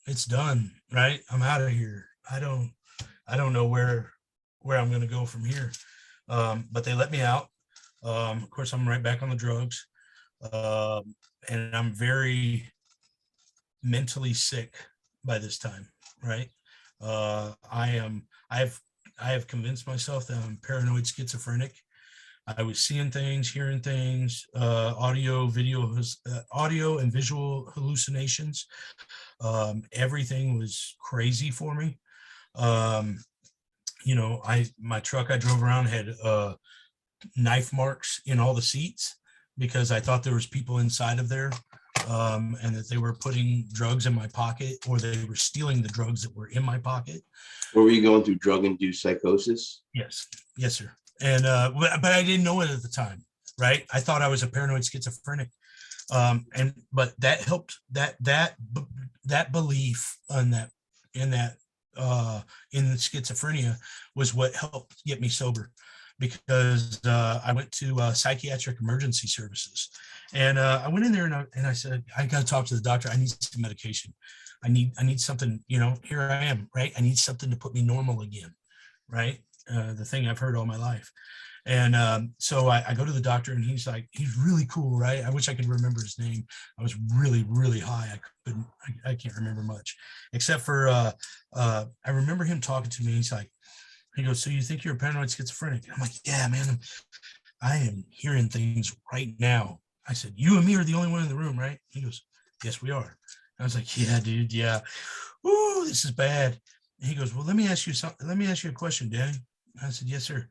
It's done, right? I'm out of here. I don't know where I'm going to go from here. But they let me out. Of course, I'm right back on the drugs. And I'm very mentally sick by this time, right? I have convinced myself that I'm paranoid schizophrenic. I was seeing things, hearing things, audio and visual hallucinations. Everything was crazy for me. You know, my truck I drove around had knife marks in all the seats because I thought there was people inside of there, and that they were putting drugs in my pocket, or they were stealing the drugs that were in my pocket. Or were you going through drug-induced psychosis? Yes, sir. And but I didn't know it at the time, right? I thought I was a paranoid schizophrenic. But that helped, that belief in schizophrenia was what helped get me sober, because I went to psychiatric emergency services, and I went in there and I said, I got to talk to the doctor. I need some medication. I need something, you know, here I am, right? I need something to put me normal again, right? The thing I've heard all my life. And so I go to the doctor, and he's really cool, right? I wish I could remember his name. I was really, really high. I can't remember much, except for I remember him talking to me. He goes, so you think you're a paranoid schizophrenic? I'm like, yeah, man, I am hearing things right now. I said, you and me are the only one in the room, right? He goes, yes, we are. I was like, yeah, dude, yeah. Ooh, this is bad. And he goes, well, let me ask you something. Let me ask you a question, Danny. I said, yes, sir.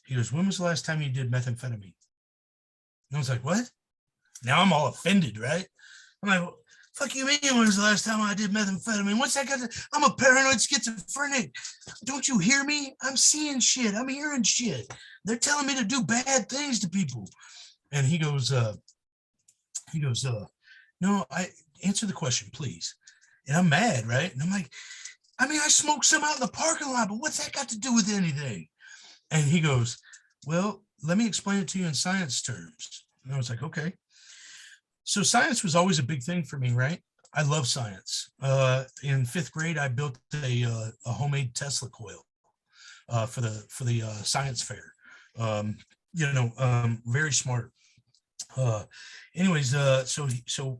He goes, when was the last time you did methamphetamine? And I was like, what? Now I'm all offended, right? I'm like, fuck you mean, when was the last time I did methamphetamine? What's that got to, I'm a paranoid schizophrenic. Don't you hear me? I'm seeing shit. I'm hearing shit. They're telling me to do bad things to people. And he goes, no, I answer the question, please. And I'm mad, right? And I'm like, I mean, I smoked some out in the parking lot, but what's that got to do with anything? And he goes, well, let me explain it to you in science terms. And I was like, okay. So science was always a big thing for me, right? I love science. In 5th grade, I built a homemade Tesla coil for the science fair. Very smart. So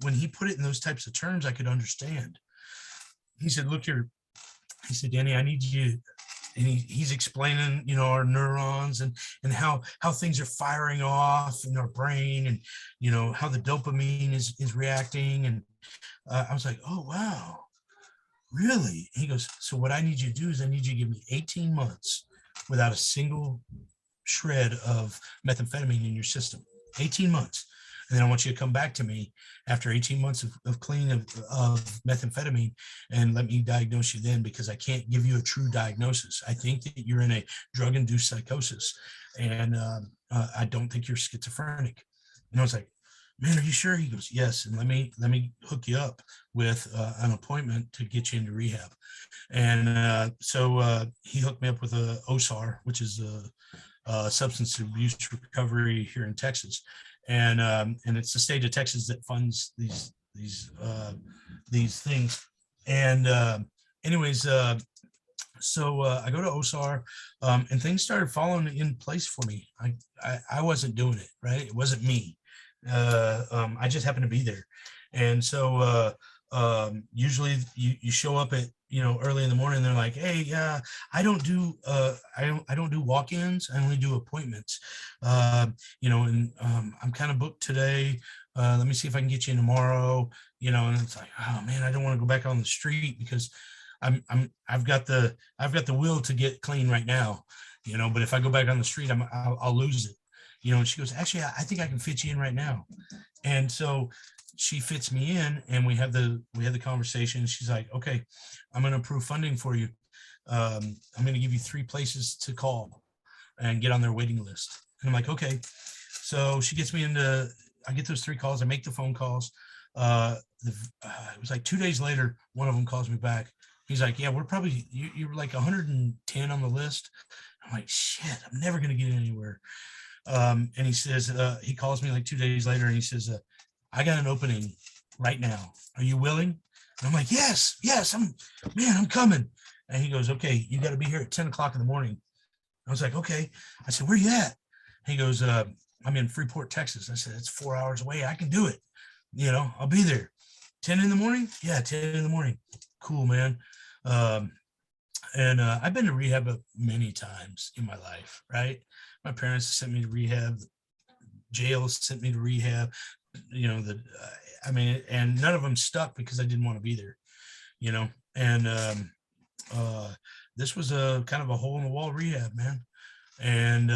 when he put it in those types of terms, I could understand. He said, look here. He said, Danny, I need you. And he's explaining, you know, our neurons and how things are firing off in our brain, and, you know, how the dopamine is reacting. And I was like, oh, wow, really? And he goes, so what I need you to do is I need you to give me 18 months without a single shred of methamphetamine in your system. 18 months. then I want you to come back to me after 18 months of clean of methamphetamine and let me diagnose you then, because I can't give you a true diagnosis. I think that you're in a drug-induced psychosis, and I don't think you're schizophrenic. And I was like, man, are you sure? He goes, yes. And let me hook you up with an appointment to get you into rehab. And so he hooked me up with a OSAR, which is a substance abuse recovery here in Texas. And it's the state of Texas that funds these things. And anyways, so I go to OSAR, and things started falling in place for me. I wasn't doing it, right? It wasn't me. I just happened to be there. And so usually you show up at, early in the morning, they're like, hey, I don't do walk-ins. I only do appointments. And I'm kind of booked today. Let me see if I can get you in tomorrow, and it's like, oh man, I don't want to go back on the street because I've got the will to get clean right now, but if I go back on the street, I'll lose it. And she goes, actually, I think I can fit you in right now. And so she fits me in, and we had the conversation. She's like, okay, I'm going to approve funding for you. I'm going to give you 3 places to call and get on their waiting list. And I'm like, okay. So she gets me into, I get those 3 calls. I make the phone calls. It was like 2 days later, one of them calls me back. He's like, yeah, you're like 110 on the list. I'm like, shit, I'm never going to get anywhere. And he says, he calls me like 2 days later, and he says, I got an opening right now. Are you willing? And I'm like, yes, I'm coming. And he goes, okay, you got to be here at 10 o'clock in the morning. I was like, okay. I said, where you at? He goes, I'm in Freeport, Texas. I said, it's 4 hours away. I can do it. I'll be there. 10 in the morning? Yeah, 10 in the morning. Cool, man. And I've been to rehab many times in my life, right? My parents sent me to rehab. Jail sent me to rehab. And none of them stuck because I didn't want to be there, And this was a kind of a hole in the wall rehab, man. And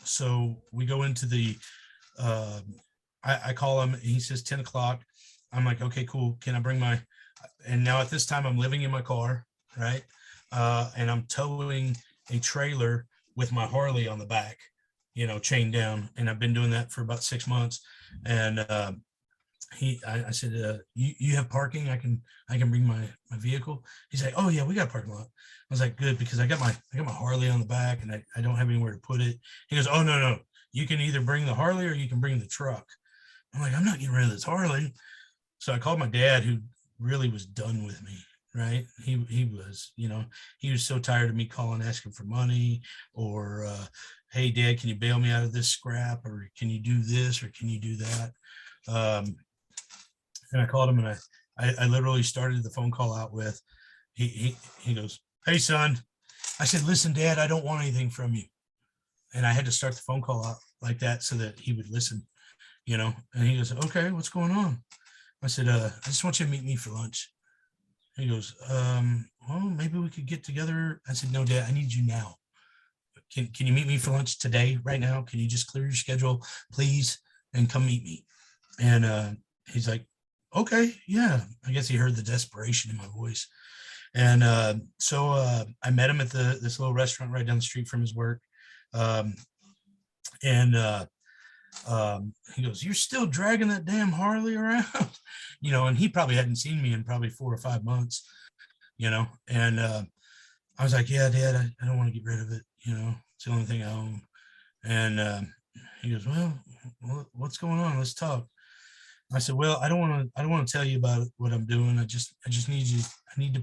so we go into the, I call him, and he says 10 o'clock. I'm like, okay, cool. Can I bring and now at this time I'm living in my car, right? And I'm towing a trailer with my Harley on the back, chained down. And I've been doing that for about 6 months. And I said, you have parking? I can bring my vehicle. He's like, oh yeah, we got a parking lot. I was like, good, because I got my Harley on the back, and I don't have anywhere to put it. He goes, oh no, you can either bring the Harley or you can bring the truck. I'm like, I'm not getting rid of this Harley. So I called my dad, who really was done with me. Right. He was, he was so tired of me calling, asking for money, or, hey, Dad, can you bail me out of this scrap? Or can you do this? Or can you do that? And I called him, and I literally started the phone call out with, he goes, hey, son. I said, listen, Dad, I don't want anything from you. And I had to start the phone call out like that so that he would listen, and he goes, okay, what's going on? I said, I just want you to meet me for lunch. He goes, well, maybe we could get together. I said, no, Dad, I need you now. Can you meet me for lunch today, right now? Can you just clear your schedule, please, and come meet me? And he's like, okay, yeah. I guess he heard the desperation in my voice. And so I met him at this little restaurant right down the street from his work. He goes, you're still dragging that damn Harley around? And he probably hadn't seen me in probably 4 or 5 months, and I was like, yeah, Dad, I don't want to get rid of it. It's the only thing I own. And he goes, well, what's going on? Let's talk. I said, well, I don't want to tell you about what I'm doing. I just need you. I need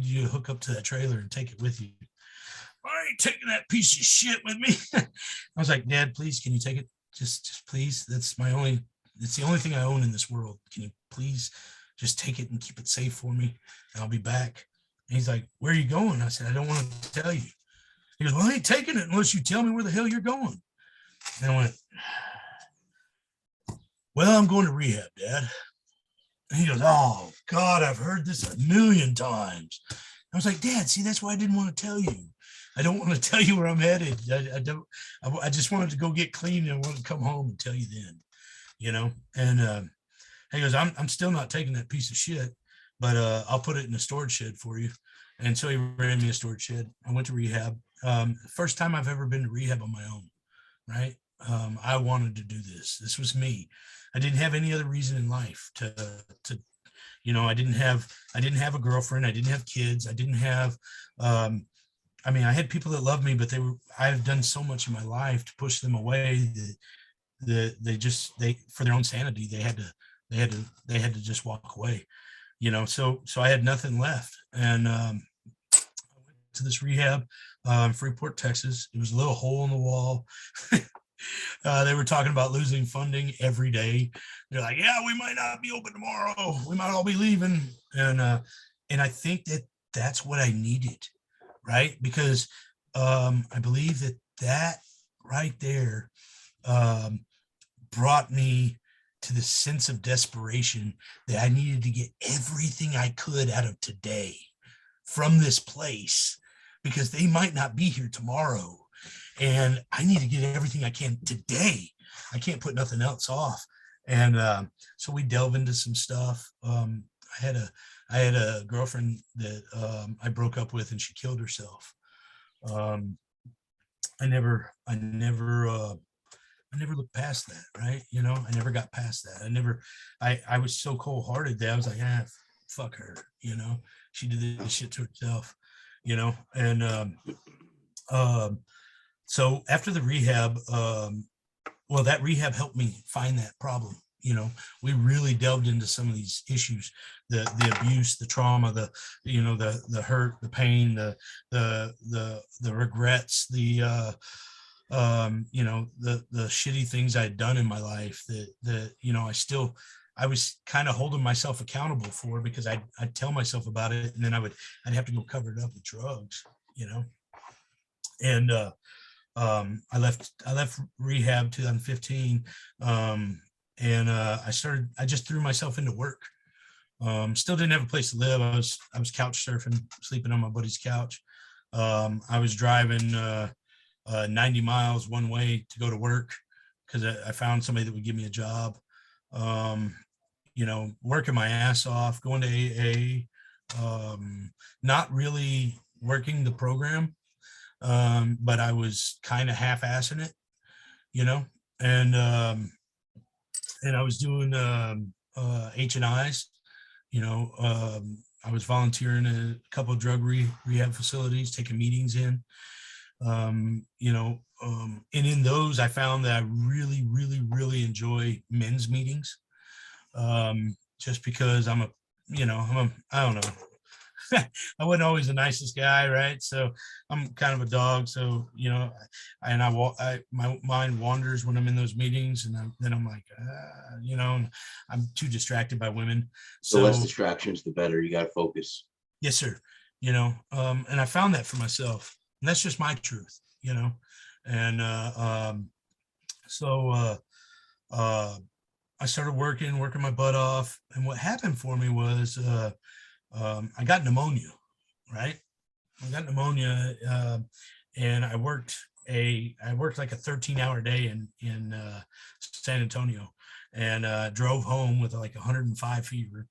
you to hook up to that trailer and take it with you. I ain't taking that piece of shit with me. I was like, Dad, please, can you take it? Just please. It's the only thing I own in this world. Can you please just take it and keep it safe for me? And I'll be back. And he's like, where are you going? I said, I don't want to tell you. He goes, well, I ain't taking it unless you tell me where the hell you're going. And I went, well, I'm going to rehab, Dad. And he goes, oh God, I've heard this 1,000,000 times. I was like, Dad, see, that's why I didn't want to tell you. I don't want to tell you where I'm headed. I just wanted to go get clean, and I wanted to come home and tell you then. And he goes, I'm still not taking that piece of shit, but I'll put it in a storage shed for you. And so he ran me a storage shed. I went to rehab. First time I've ever been to rehab on my own, right? I wanted to do this. This was me. I didn't have any other reason in life to I didn't have a girlfriend. I didn't have kids. I didn't have I had people that loved me, but I've done so much in my life to push them away that they for their own sanity, they had to just walk away, so I had nothing left. And I went to this rehab in Freeport, Texas. It was a little hole in the wall. They were talking about losing funding every day. They're like, yeah, we might not be open tomorrow. We might all be leaving. And I think that's what I needed, right? Because I believe that right there brought me to the sense of desperation that I needed to get everything I could out of today from this place, because they might not be here tomorrow. And I need to get everything I can today. I can't put nothing else off. And so we delve into some stuff. I had a girlfriend that I broke up with, and she killed herself. I never looked past that, right? I never got past that. I was so cold hearted that I was like, fuck her. She did this shit to herself, and so after the rehab, that rehab helped me find that problem. We really delved into some of these issues, the abuse, the trauma, the hurt, the pain, the regrets, the shitty things I'd done in my life that I was kind of holding myself accountable for, because I'd tell myself about it, and then I'd have to go cover it up with drugs, and I left rehab 2015, and I just threw myself into work. Still didn't have a place to live. I was couch surfing, sleeping on my buddy's couch. I was driving 90 miles one way to go to work, because I found somebody that would give me a job. Working my ass off, going to AA, not really working the program, but I was kind of half-assing it, and I was doing H&Is. I was volunteering at a couple of drug rehab facilities, taking meetings in. And in those, I found that I really, really, really enjoy men's meetings, just because I don't know. I wasn't always the nicest guy, right? So I'm kind of a dog. So, my mind wanders when I'm in those meetings, and then I'm like, I'm too distracted by women. So less distractions, the better. You got to focus. Yes, sir. And I found that for myself, and that's just my truth, and so I started working my butt off. And what happened for me was I got pneumonia, right? I got pneumonia, and I worked like a 13-hour day in San Antonio, and drove home with like 105 fever.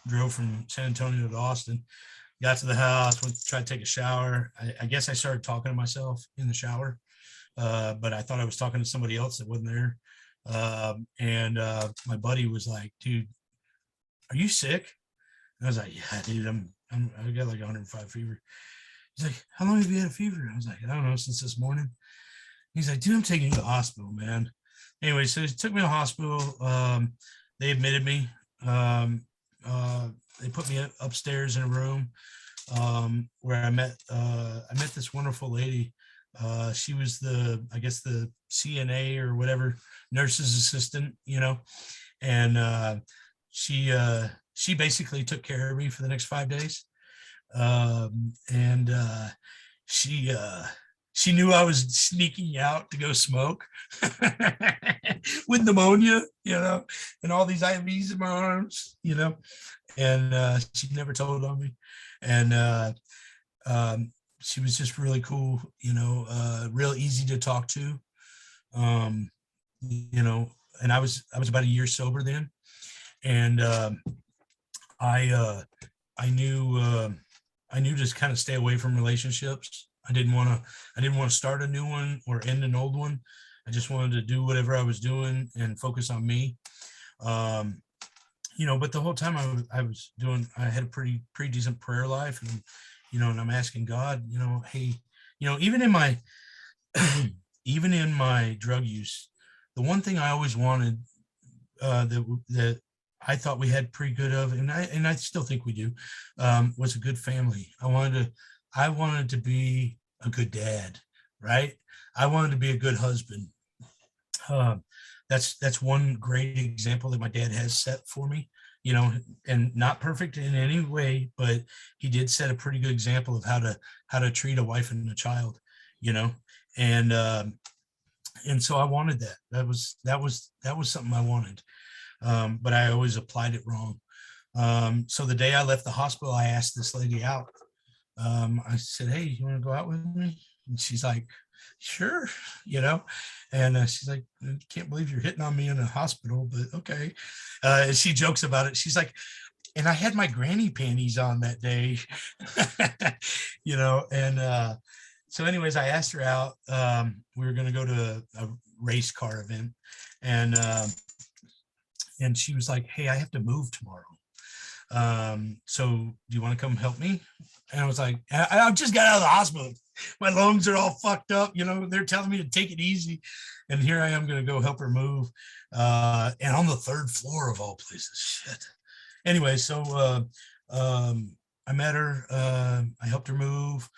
Drove from San Antonio to Austin. Got to the house, went to try to take a shower. I guess I started talking to myself in the shower, but I thought I was talking to somebody else that wasn't there. And my buddy was like, "Dude, are you sick?" And I was like, "Yeah, dude, I got like 105 fever." He's like, "How long have you had a fever?" I was like, "I don't know, since this morning." He's like, "Dude, I'm taking you to the hospital, man." Anyway, so he took me to the hospital. They admitted me. They put me upstairs in a room where I met this wonderful lady. She was the CNA or whatever, nurse's assistant, and she basically took care of me for the next 5 days. And she knew I was sneaking out to go smoke with pneumonia, and all these IVs in my arms, and she never told on me. And she was just really cool, real easy to talk to. and I was about a year sober then. And I knew to kind of stay away from relationships. I didn't want to start a new one or end an old one. I just wanted to do whatever I was doing and focus on me. But the whole time I had a pretty decent prayer life, and, and I'm asking God, hey, even in my, even in my drug use, the one thing I always wanted, that I thought we had pretty good of, and I still think we do, was a good family. I wanted to be a good dad, right? I wanted to be a good husband. That's one great example that my dad has set for me, and not perfect in any way, but he did set a pretty good example of how to treat a wife and a child, and so I wanted that. That was something I wanted. But I always applied it wrong. So the day I left the hospital, I asked this lady out. I said, "Hey, you want to go out with me?" And she's like, "Sure," and she's like, "I can't believe you're hitting on me in a hospital, but okay." And she jokes about it. She's like, "And I had my granny panties on that day," and so anyways, I asked her out. We were going to go to a race car event, and she was like, "Hey, I have to move tomorrow. So do you want to come help me?" And I was like, I just got out of the hospital. My lungs are all fucked up. They're telling me to take it easy. And here I am going to go help her move. And on the third floor of all places. Shit. Anyway, so I met her. I helped her move.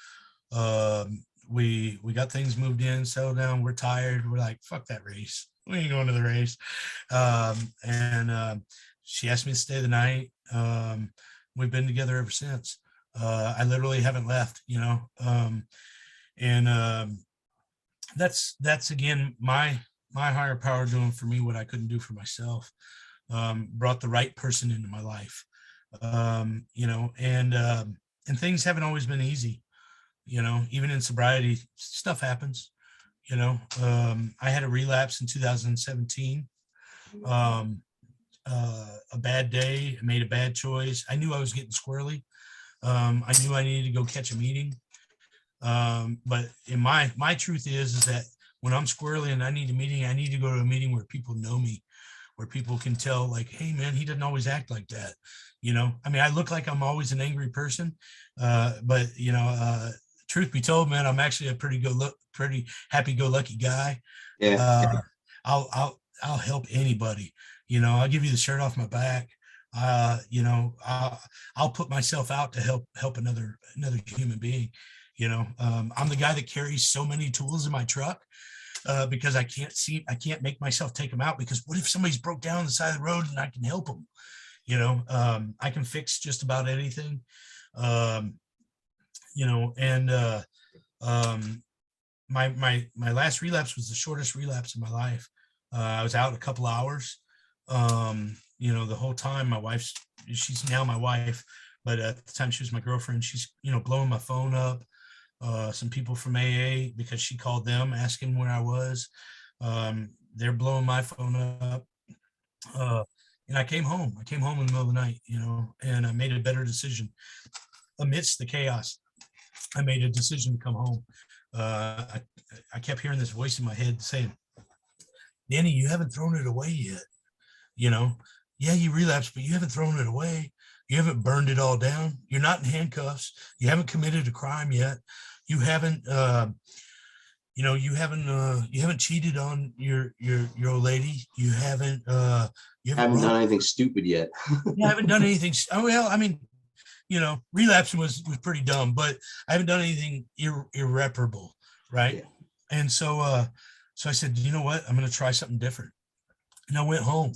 We got things moved in, settled down. We're tired. We're like, fuck that race. We ain't going to the race. And she asked me to stay the night. We've been together ever since. I literally haven't left, and that's again my higher power doing for me what I couldn't do for myself. Brought the right person into my life, and things haven't always been easy. Even in sobriety, stuff happens. I had a relapse in 2017. A bad day. I made a bad choice. I knew I was getting squirrely. I knew I needed to go catch a meeting. But in my truth is that when I'm squirrely and I need a meeting, I need to go to a meeting where people know me, where people can tell, like, hey man, he doesn't always act like that. I look like I'm always an angry person. But truth be told, man, I'm actually a pretty happy-go-lucky guy. Yeah. I'll help anybody. I'll give you the shirt off my back. I'll put myself out to help another human being. I'm the guy that carries so many tools in my truck because I can't make myself take them out, because what if somebody's broke down on the side of the road and I can help them? I can fix just about anything. My last relapse was the shortest relapse of my life. I was out a couple hours. The whole time she's now my wife, but at the time she was my girlfriend. She's, blowing my phone up. Some people from AA, because she called them asking where I was. They're blowing my phone up. And I came home in the middle of the night, and I made a better decision amidst the chaos. I made a decision to come home. I kept hearing this voice in my head saying, "Danny, you haven't thrown it away yet. Yeah, you relapsed, but you haven't thrown it away. You haven't burned it all down. You're not in handcuffs. You haven't committed a crime yet. You haven't, you haven't cheated on your old lady. You haven't Haven't done anything stupid yet." You haven't done anything. Relapsing was pretty dumb, but I haven't done anything irreparable, right? Yeah. And so I said, you know what? I'm going to try something different. And I went home.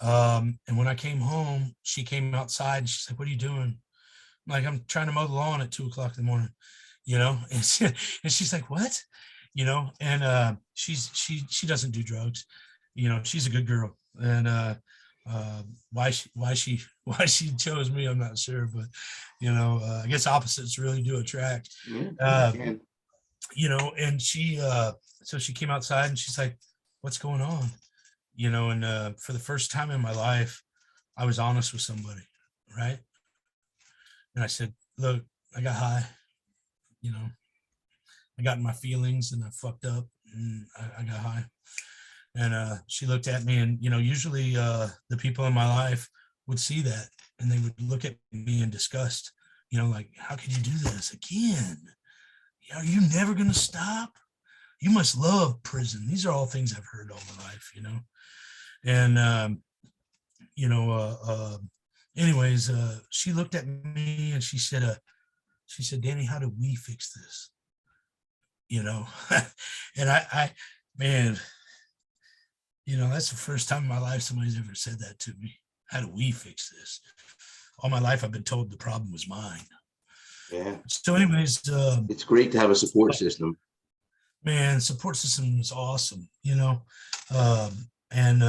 And when I came home, she came outside and she's like, "What are you doing?" I'm like, "I'm trying to mow the lawn at 2:00 in the morning," and she's like, "What?" And she doesn't do drugs. She's a good girl. And why she chose me, I'm not sure, but I guess opposites really do attract. And she so she came outside and she's like, "What's going on?" And for the first time in my life, I was honest with somebody, right? And I said, look, I got high, you know, I got in my feelings and I fucked up and I got high. And she looked at me, and, usually the people in my life would see that and they would look at me in disgust, like, how could you do this again? Are you never going to stop? You must love prison. These are all things I've heard all my life, And, you know, anyways, she looked at me and she said, Danny, how do we fix this? And man, that's the first time in my life somebody's ever said that to me. How do we fix this? All my life, I've been told the problem was mine. Yeah. So anyways, it's great to have a support system. Man, support system is awesome, and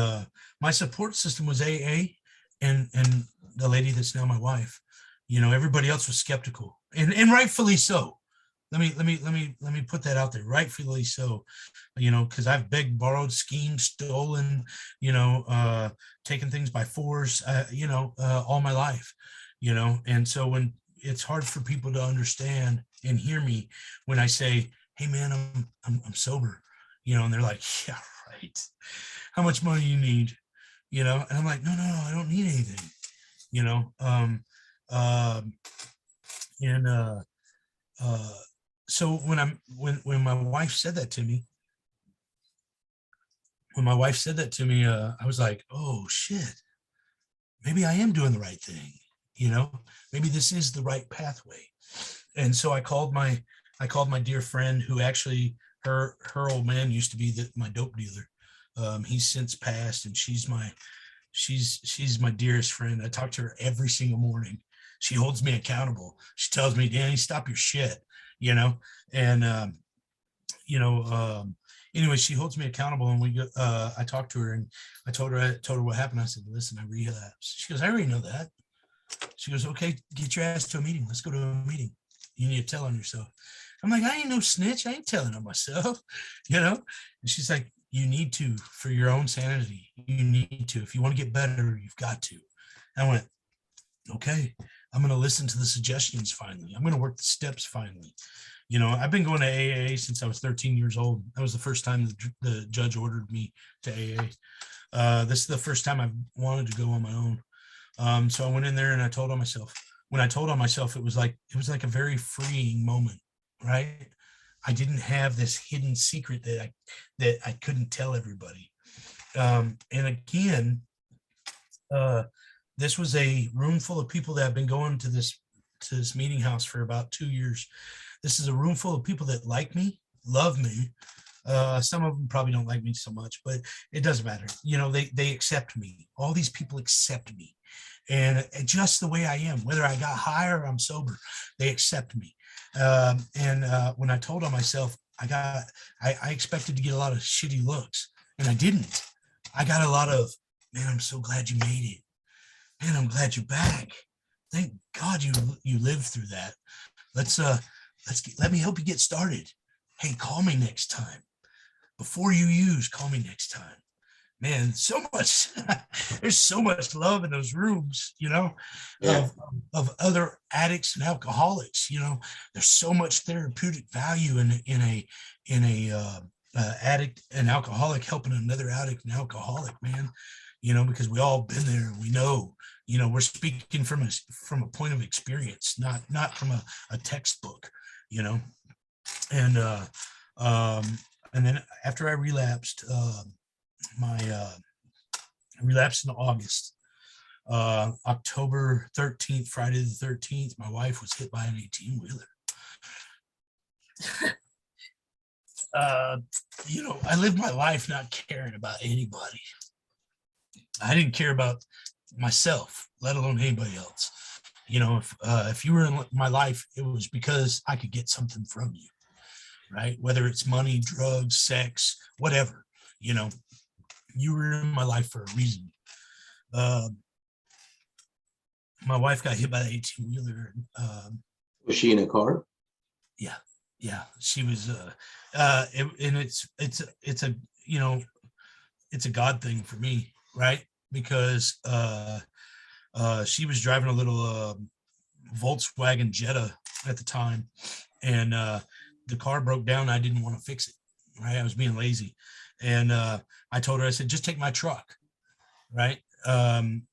my support system was AA and the lady that's now my wife. Everybody else was skeptical, and rightfully so. Let me put that out there. Rightfully so, because I've begged, borrowed, schemed, stolen, taken things by force, all my life, and so when it's hard for people to understand and hear me when I say, hey man, I'm sober, and they're like, yeah, right. How much money you need? And I'm like, no, I don't need anything, and so when my wife said that to me, I was like, oh shit, maybe I am doing the right thing, maybe this is the right pathway. And so I called my dear friend, who actually, her old man used to be my dope dealer. He's since passed, and she's my dearest friend. I talk to her every single morning. She holds me accountable. She tells me, Danny, stop your shit, and anyway, she holds me accountable, and we go, I talked to her, and I told her what happened. I said, listen, I relapsed. She goes, I already know that. She goes, okay, get your ass to a meeting. Let's go to a meeting. You need to tell on yourself. I'm like, I ain't no snitch. I ain't telling on myself, And she's like, you need to, for your own sanity. You need to. If you want to get better, you've got to. And I went, okay, I'm going to listen to the suggestions finally. I'm going to work the steps finally. I've been going to AA since I was 13 years old. That was the first time the judge ordered me to AA. This is the first time I've wanted to go on my own. So I went in there and I told on myself. When I told on myself, it was like a very freeing moment, right? I didn't have this hidden secret that I couldn't tell everybody. And again, this was a room full of people that have been going to this meeting house for about 2 years. This is a room full of people that like me, love me. Some of them probably don't like me so much, but it doesn't matter. They accept me. All these people accept me. And just the way I am, whether I got high or I'm sober, they accept me. And when I told on myself, I expected to get a lot of shitty looks, and I didn't. I got a lot of, man, I'm so glad you made it. Man, I'm glad you're back. Thank God you lived through that. Let me help you get started. Hey, call me next time. Before you use, call me next time. Man, so much, there's so much love in those rooms, Yeah. of other addicts and alcoholics. There's so much therapeutic value in a addict and alcoholic helping another addict and alcoholic, man, because we all been there. We know, we're speaking from a point of experience, not from a textbook, and then after I relapsed, I relapsed in August. October 13th, Friday the 13th, my wife was hit by an 18-wheeler. I lived my life not caring about anybody. I didn't care about myself, let alone anybody else. If you were in my life, it was because I could get something from you, right? Whether it's money, drugs, sex, whatever, you were in my life for a reason. My wife got hit by the 18-wheeler. Was she in a car? Yeah, she was. And it's a it's a God thing for me, right? Because she was driving a little Volkswagen Jetta at the time, and the car broke down. I didn't want to fix it, right? I was being lazy, and I told her, I said, just take my truck, right? And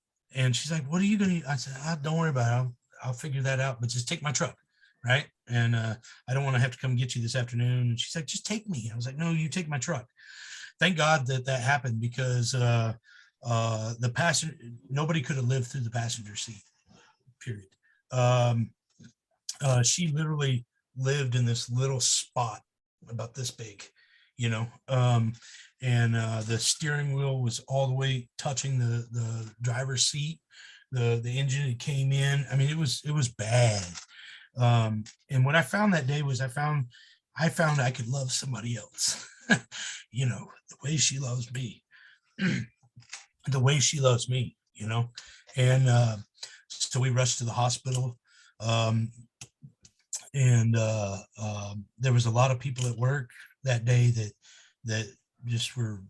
she's like, what are you gonna? I said, don't worry about it. I'll figure that out, but just take my truck, right? And I don't want to have to come get you this afternoon. And she's like, just take me. I was like, no, you take my truck. Thank God that happened, because the passenger, nobody could have lived through the passenger seat, period. She literally lived in this little spot about this big, you know, and the steering wheel was all the way touching the driver's seat. The engine, it came in. I mean, it was bad. And what I found that day was I found I could love somebody else, you know, the way she loves me, the way she loves me, you know. And so we rushed to the hospital. And there was a lot of people at work that day that just were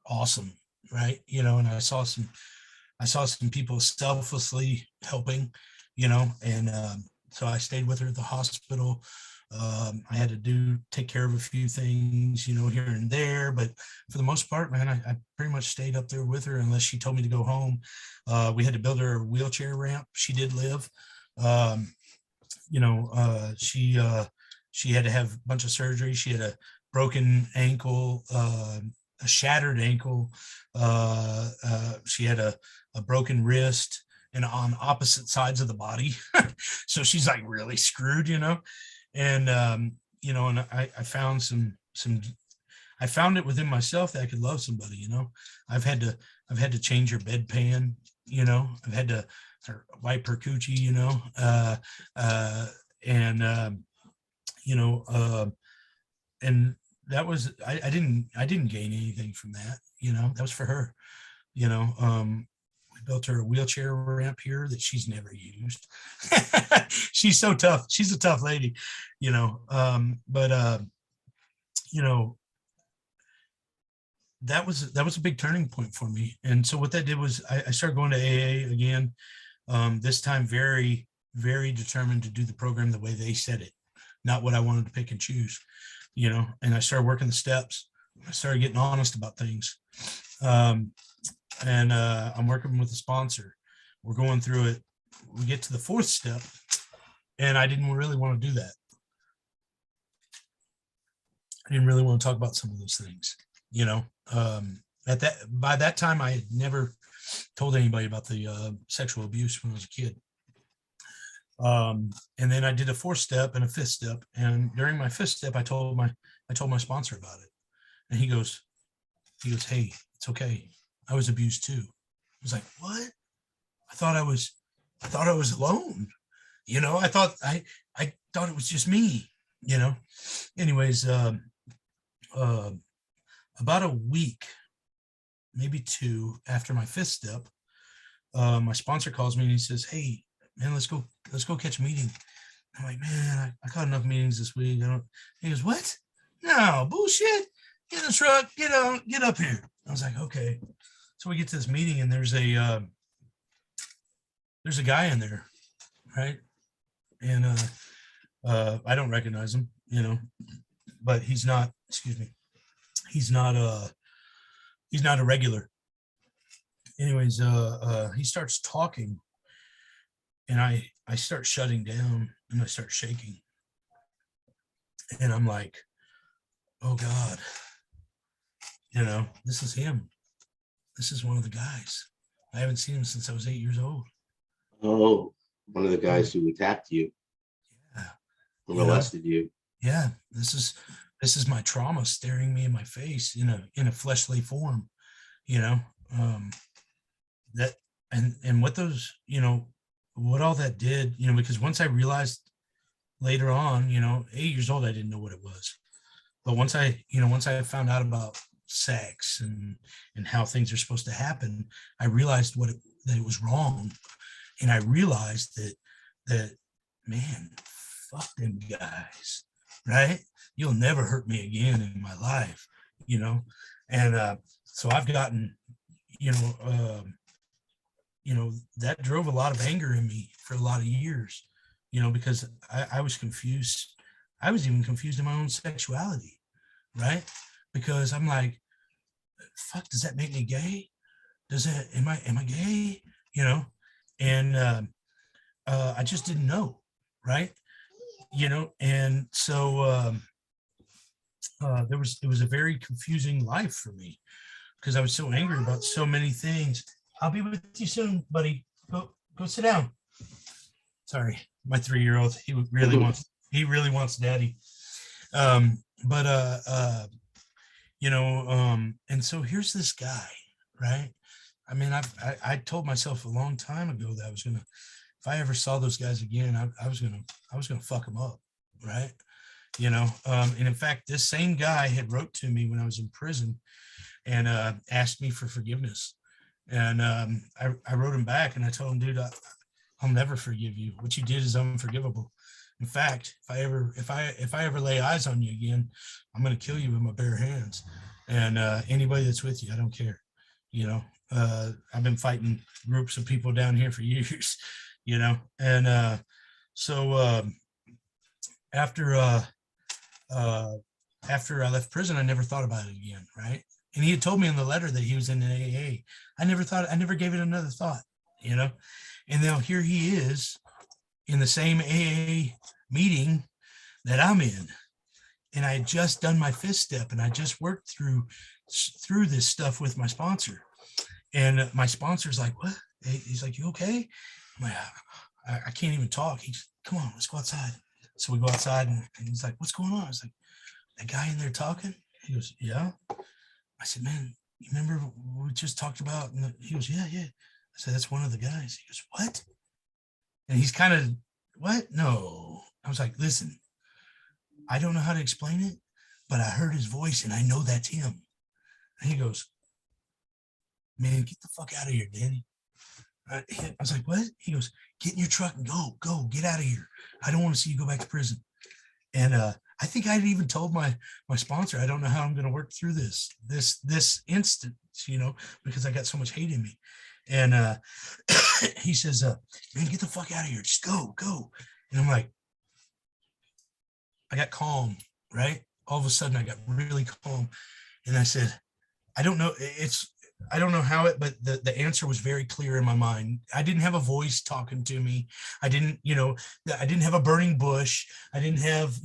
awesome, right? You know, and I saw some people selflessly helping, you know, and so I stayed with her at the hospital. I had to take care of a few things, you know, here and there, but for the most part, man, I pretty much stayed up there with her unless she told me to go home. We had to build her a wheelchair ramp. She did live. You know, she had to have a bunch of surgery. She had a broken ankle, a shattered ankle. She had a broken wrist, and on opposite sides of the body. So she's like really screwed, you know. And you know, and I found I found it within myself that I could love somebody, you know. I've had to change her bedpan, you know. I've had to wipe her coochie, you know. And you know, and that was I didn't gain anything from that, you know. That was for her, you know. We built her a wheelchair ramp here that she's never used. She's so tough. She's a tough lady, you know. But you know, that was a big turning point for me. And so what that did was I started going to AA again. This time very, very determined to do the program the way they said it, not what I wanted to pick and choose, you know. And I started working the steps. I started getting honest about things. And I'm working with a sponsor. We're going through it. We get to the fourth step, and I didn't really want to do that. I didn't really want to talk about some of those things, you know. By that time, I had never told anybody about the sexual abuse when I was a kid. And then I did a fourth step and a fifth step. And during my fifth step, I told my sponsor about it. And he goes, hey, it's okay. I was abused too. I was like, what? I thought I was alone. You know, I thought it was just me, you know. Anyways, about a week, maybe two after my fifth step, my sponsor calls me and he says, hey, man, let's go catch a meeting. I'm like, man, I caught enough meetings this week. He goes, what? No, bullshit. Get in the truck, get up here. I was like, okay. So we get to this meeting, and there's a guy in there, right? And I don't recognize him, you know, but he's not a regular. Anyways, he starts talking, and I start shutting down, and I start shaking, and I'm like, oh God, you know, this is him. This is one of the guys. I haven't seen him since I was 8 years old. Oh, one of the guys who attacked you. Yeah. Who molested you. Yeah. This is my trauma staring me in my face in a fleshly form, you know. That and what those, you know, what all that did, you know, because once I realized later on, you know, 8 years old, I didn't know what it was. But once I found out about sex and how things are supposed to happen, I realized that it was wrong. And I realized that man, fuck them guys, right? You'll never hurt me again in my life, you know. And so I've gotten, you know, that drove a lot of anger in me for a lot of years, because I was confused. I was even confused in my own sexuality, right? Because I'm like, fuck, does that make me gay? Am I gay? And I just didn't know, right? And so it was a very confusing life for me because I was so angry about so many things. I'll be with you soon, buddy. Go sit down. Sorry, my 3-year-old. He really wants daddy. But and so here's this guy, right? I mean, I told myself a long time ago that I was gonna, if I ever saw those guys again, I was gonna fuck them up, right? And in fact, this same guy had wrote to me when I was in prison and asked me for forgiveness. And I wrote him back and I told him, dude, I'll never forgive you. What you did is unforgivable. In fact, if I ever lay eyes on you again, I'm going to kill you with my bare hands. And anybody that's with you, I don't care. I've been fighting groups of people down here for years. And so after I left prison, I never thought about it again, right? And he had told me in the letter that he was in an AA. I never gave it another thought, And now here he is in the same AA meeting that I'm in. And I had just done my 5th step and I just worked through this stuff with my sponsor. And my sponsor's like, what? He's like, you okay? I'm like, I can't even talk. He's, come on, let's go outside. So we go outside and he's like, what's going on? I was like, that guy in there talking? He goes, yeah. I said, man, you remember we just talked about? And he goes, yeah. I said, that's one of the guys. He goes, what? And he's kind of, what? No. I was like, listen, I don't know how to explain it, but I heard his voice and I know that's him. And he goes, man, get the fuck out of here, Danny. I was like, what? He goes, get in your truck and go, get out of here. I don't want to see you go back to prison. And I think I'd even told my sponsor, I don't know how I'm going to work through this instance, because I got so much hate in me. And he says, man, get the fuck out of here. Just go. And I'm like, I got calm, right? All of a sudden I got really calm. And I said, I don't know how it, but the answer was very clear in my mind. I didn't have a voice talking to me. I didn't have a burning bush. I didn't have,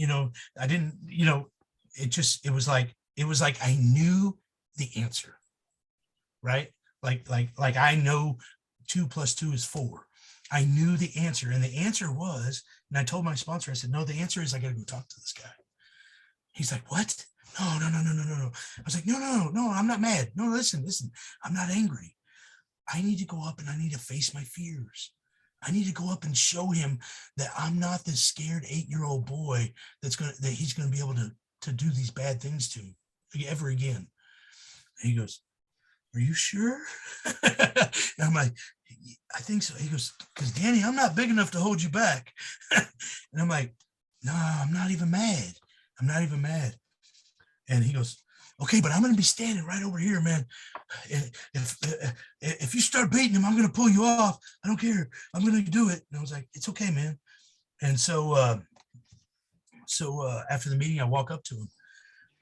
it was like I knew the answer, right? Like I know 2 + 2 is 4. I knew the answer. And the answer was, and I told my sponsor, I said, no, the answer is I got to go talk to this guy. He's like, what? No. I was like, no, I'm not mad. No, listen, I'm not angry. I need to go up and I need to face my fears. I need to go up and show him that I'm not this scared 8-year-old boy that he's going to be able to do these bad things to ever again. And he goes, are you sure? And I'm like, I think so. He goes, because Danny, I'm not big enough to hold you back. And I'm like, no, I'm not even mad. And he goes, okay, but I'm going to be standing right over here, man. If you start beating him, I'm going to pull you off. I don't care. I'm going to do it. And I was like, it's okay, man. And so after the meeting, I walk up to him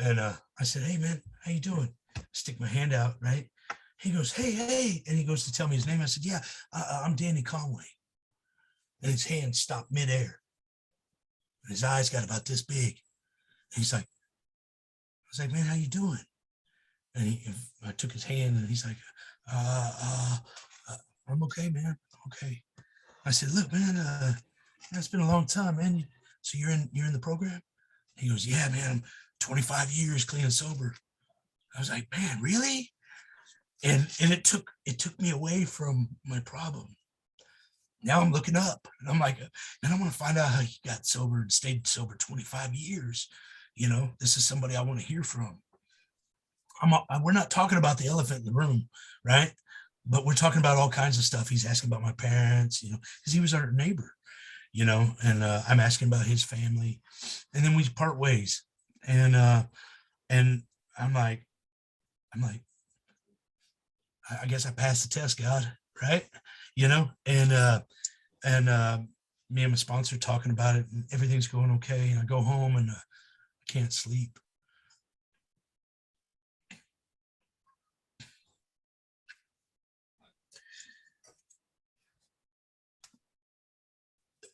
and I said, hey, man, how you doing? Stick my hand out, right? He goes, hey. And he goes to tell me his name. I said, yeah, I'm Danny Conway. And his hand stopped midair. And his eyes got about this big. And he's like, I was like, man, how you doing? And I took his hand and he's like, I'm okay, man. I'm okay. I said, look, man, it's been a long time, man. So you're in the program? He goes, yeah, man, I'm 25 years clean and sober. I was like, man, really? And it took me away from my problem. Now I'm looking up and I'm like, and I want to find out how he got sober and stayed sober 25 years. This is somebody I want to hear from. We're not talking about the elephant in the room, right? But we're talking about all kinds of stuff. He's asking about my parents, because he was our neighbor, and I'm asking about his family. And then we part ways. And I'm like, I'm like, I guess I passed the test, God, right? You know, and me and my sponsor talking about it, and everything's going okay. And I go home and I can't sleep.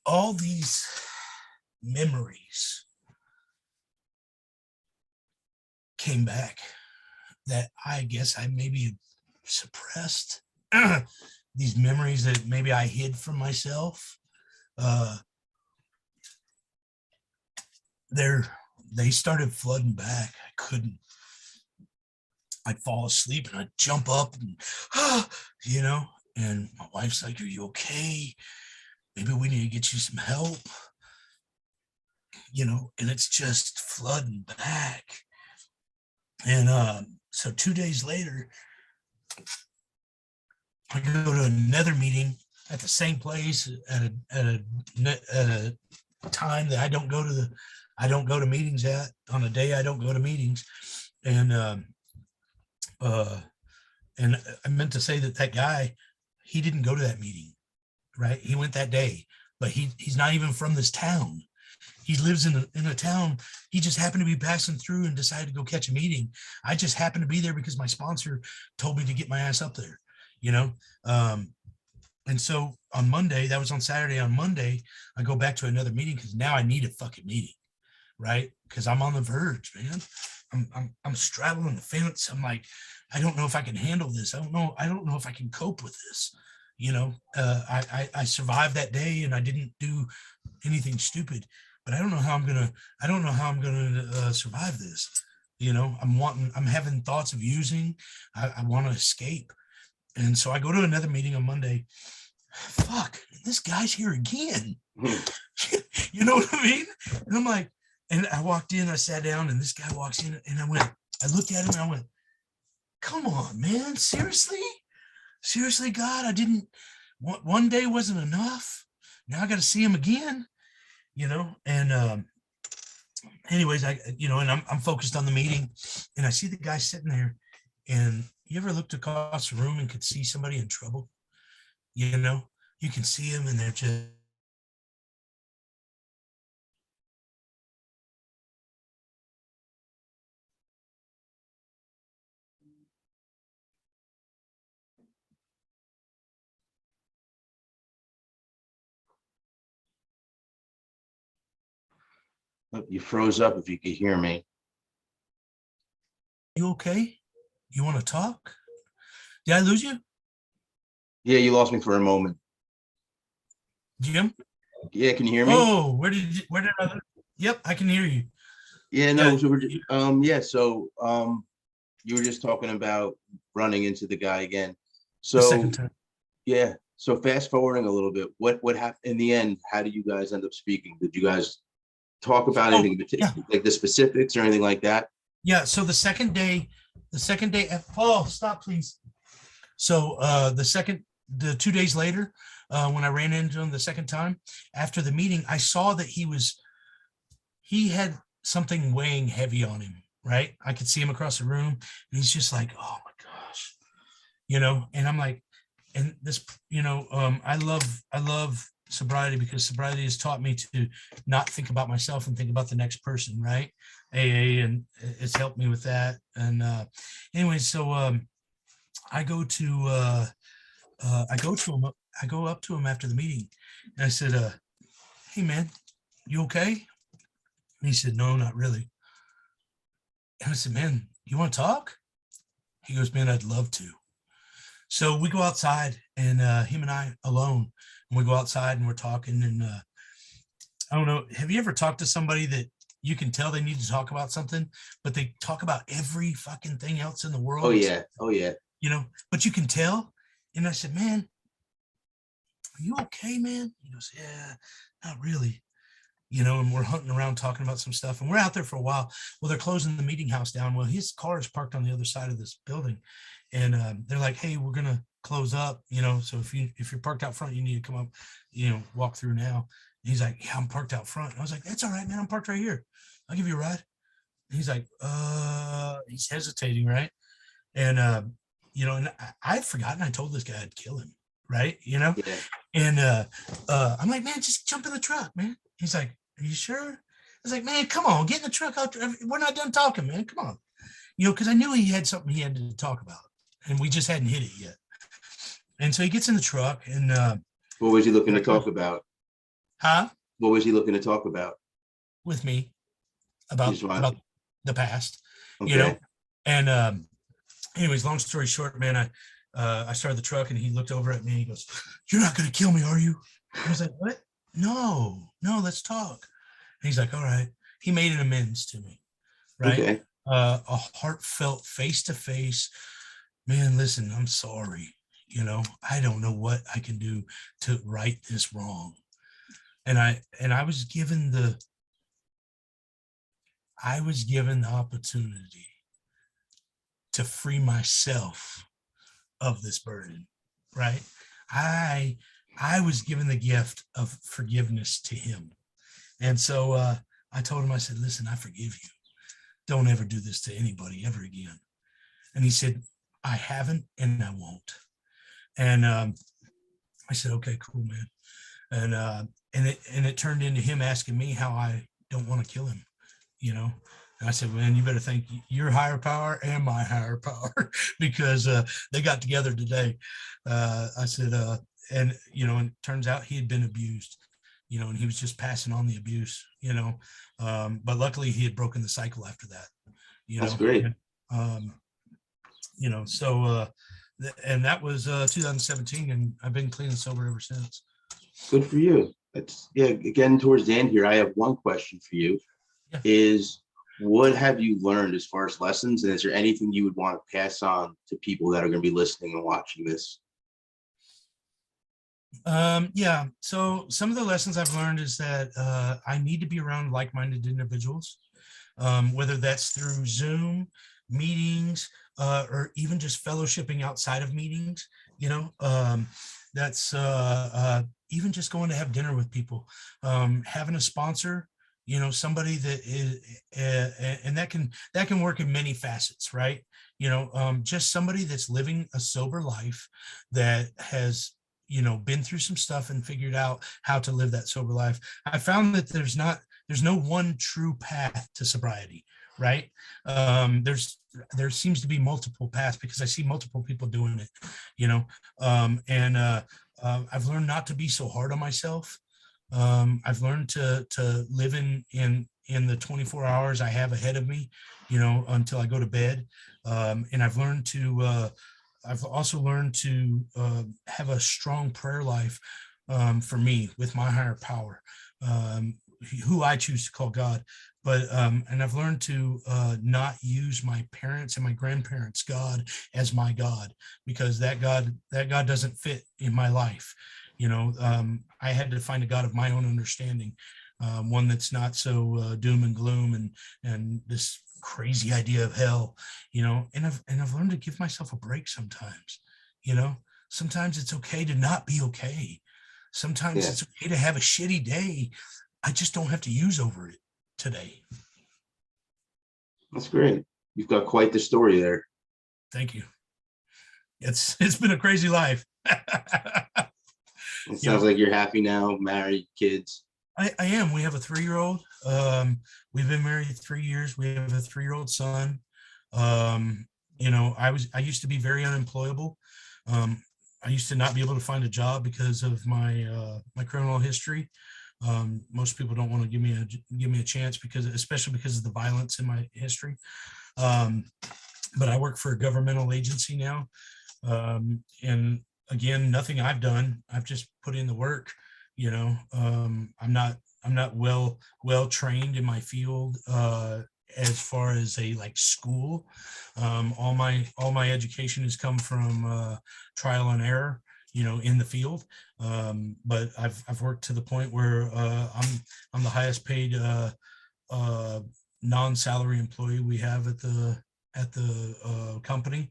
All these memories came back that I guess I maybe suppressed. These memories that maybe I hid from myself. Uh, they started flooding back. I couldn't. I'd fall asleep and I'd jump up and, you know, and my wife's like, "Are you okay? Maybe we need to get you some help." You know, and it's just flooding back. And so 2 days later, I go to another meeting at the same place at a time that I don't go to meetings at, on a day I don't go to meetings. And and I meant to say that guy, he didn't go to that meeting, right? He went that day, but he's not even from this town. He lives in a town. He just happened to be passing through and decided to go catch a meeting. I just happened to be there because my sponsor told me to get my ass up there, you know? And so on Monday, that was on Saturday, on Monday, I go back to another meeting because now I need a fucking meeting, right? Because I'm on the verge, man. I'm straddling the fence. I'm like, I don't know if I can handle this. I don't know if I can cope with this. You know, I survived that day and I didn't do anything stupid, but I don't know how I'm gonna survive this. You know, I'm having thoughts of using. I want to escape. And so I go to another meeting on Monday. Fuck, this guy's here again. You know what I mean? And I'm like, and I walked in, I sat down, and this guy walks in, and I looked at him, and I went, "Come on, man, seriously, God, I didn't. One day wasn't enough. Now I got to see him again, you know." And anyways, and I'm focused on the meeting, and I see the guy sitting there, and you ever looked across the room and could see somebody in trouble? You know, you can see them, and they're just. You froze up if you could hear me. You okay? You want to talk? Did I lose you, Yeah, you lost me for a moment. Jim? Yeah, can you hear me? Oh, where did I? Yep, I can hear you. Yeah, no, Yeah. so you were just talking about running into the guy again. The So second time. yeah, so fast forwarding a little bit, what happened in the end? How did you guys end up speaking? Did you guys talk about anything in particular, like the specifics or anything like that? Yeah. So the second day, oh, stop, please. So the 2 days later, when I ran into him the second time after the meeting, I saw that he had something weighing heavy on him, right? I could see him across the room, and he's just like, "Oh my gosh," you know. And I'm like, and this, I love sobriety because sobriety has taught me to not think about myself and think about the next person, right? AA, and it's helped me with that. And anyway, so I go to him. I go up to him after the meeting, and I said, "Hey, man, you okay?" And he said, "No, not really." And I said, "Man, you want to talk?" He goes, "Man, I'd love to." So we go outside, and him and I alone, and we go outside and we're talking. And I don't know, have you ever talked to somebody that you can tell they need to talk about something, but they talk about every fucking thing else in the world? Oh yeah, oh yeah. You know, but you can tell. And I said, "Man, are you okay, man?" He goes, "Yeah, not really." You know, and we're hunting around talking about some stuff, and we're out there for a while. Well, they're closing the meeting house down. Well, his car is parked on the other side of this building, and they're like, "Hey, we're gonna close up, you know, so if you're parked out front, you need to come up, walk through now." And he's like, "Yeah, I'm parked out front." And I was like, "That's all right, man, I'm parked right here, I'll give you a ride." And he's like, he's hesitating, right? And, and I'd forgotten I told this guy I'd kill him. Right. Yeah. And I'm like, man, just jump in the truck, man. He's like, are you sure? I was like, man, come on, get in the truck. We're not done talking, man. Come on. Because I knew he had something he had to talk about and we just hadn't hit it yet. And so he gets in the truck and What was he looking to talk about? Huh? What was he looking to talk about? With me about the past, Okay. And anyways, long story short, man, I started the truck and he looked over at me. He goes, "You're not going to kill me, are you?" I was like, "What? No, let's talk." And he's like, "All right." He made an amends to me, right? Okay. A heartfelt face to face, man, listen, I'm sorry. I don't know what I can do to right this wrong. And I was given the opportunity to free myself of this burden, right? I was given the gift of forgiveness to him. And so I told him, I said, "Listen, I forgive you. Don't ever do this to anybody ever again." And he said, "I haven't and I won't." And I said, "Okay, cool, man." And it turned into him asking me how I don't want to kill him, And I said, "Man, you better thank your higher power and my higher power," because they got together today. I said, and it turns out he had been abused, and he was just passing on the abuse, but luckily he had broken the cycle after that, That's great. um, so and that was 2017, and I've been clean and sober ever since. Good for you. That's getting towards the end here. I have one question for you. Yeah. Is what have you learned as far as lessons? And is there anything you would want to pass on to people that are going to be listening and watching this? Yeah. So some of the lessons I've learned is that I need to be around like-minded individuals, whether that's through Zoom meetings or even just fellowshipping outside of meetings. That's even just going to have dinner with people, having a sponsor. Somebody that is, and that can work in many facets, right? Just somebody that's living a sober life that has been through some stuff and figured out how to live that sober life. I found that there's no one true path to sobriety, right? There seems to be multiple paths because I see multiple people doing it, and I've learned not to be so hard on myself. I've learned to live in the 24 hours I have ahead of me, until I go to bed. And I've also learned to have a strong prayer life for me with my higher power, who I choose to call God. But and I've learned to not use my parents and my grandparents' God as my God, because that God doesn't fit in my life. I had to find a God of my own understanding, one that's not so doom and gloom and this crazy idea of hell, and I've learned to give myself a break sometimes. Sometimes it's okay to not be okay. Sometimes it's okay to have a shitty day. I just don't have to use over it today. That's great. You've got quite the story there. Thank you. It's been a crazy life. It sounds like you're happy now, married, kids. I am. We have a 3-year-old. We've been married 3 years. We have a 3-year-old son. I used to be very unemployable. I used to not be able to find a job because of my criminal history. Most people don't want to give me a chance especially because of the violence in my history. But I work for a governmental agency now. And again, nothing I've done. I've just put in the work. I'm not well trained in my field as far as a school. All my education has come from trial and error, in the field. But I've worked to the point where I'm the highest paid non-salary employee we have at the company.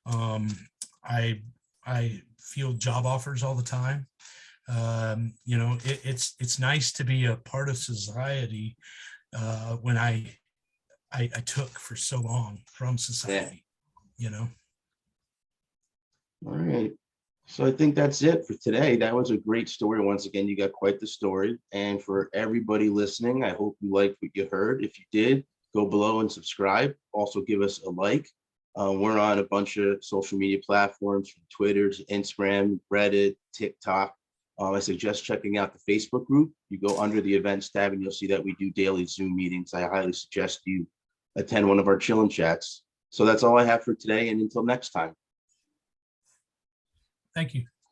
I field job offers all the time. It's nice to be a part of society when I took for so long from society. All right. So I think that's it for today. That was a great story. Once again, you got quite the story. And for everybody listening, I hope you liked what you heard. If you did, go below and subscribe. Also give us a like. We're on a bunch of social media platforms, from Twitter to Instagram, Reddit, TikTok. I suggest checking out the Facebook group. You go under the events tab and you'll see that we do daily Zoom meetings. I highly suggest you attend one of our chillin' chats. So that's all I have for today. And until next time. Thank you.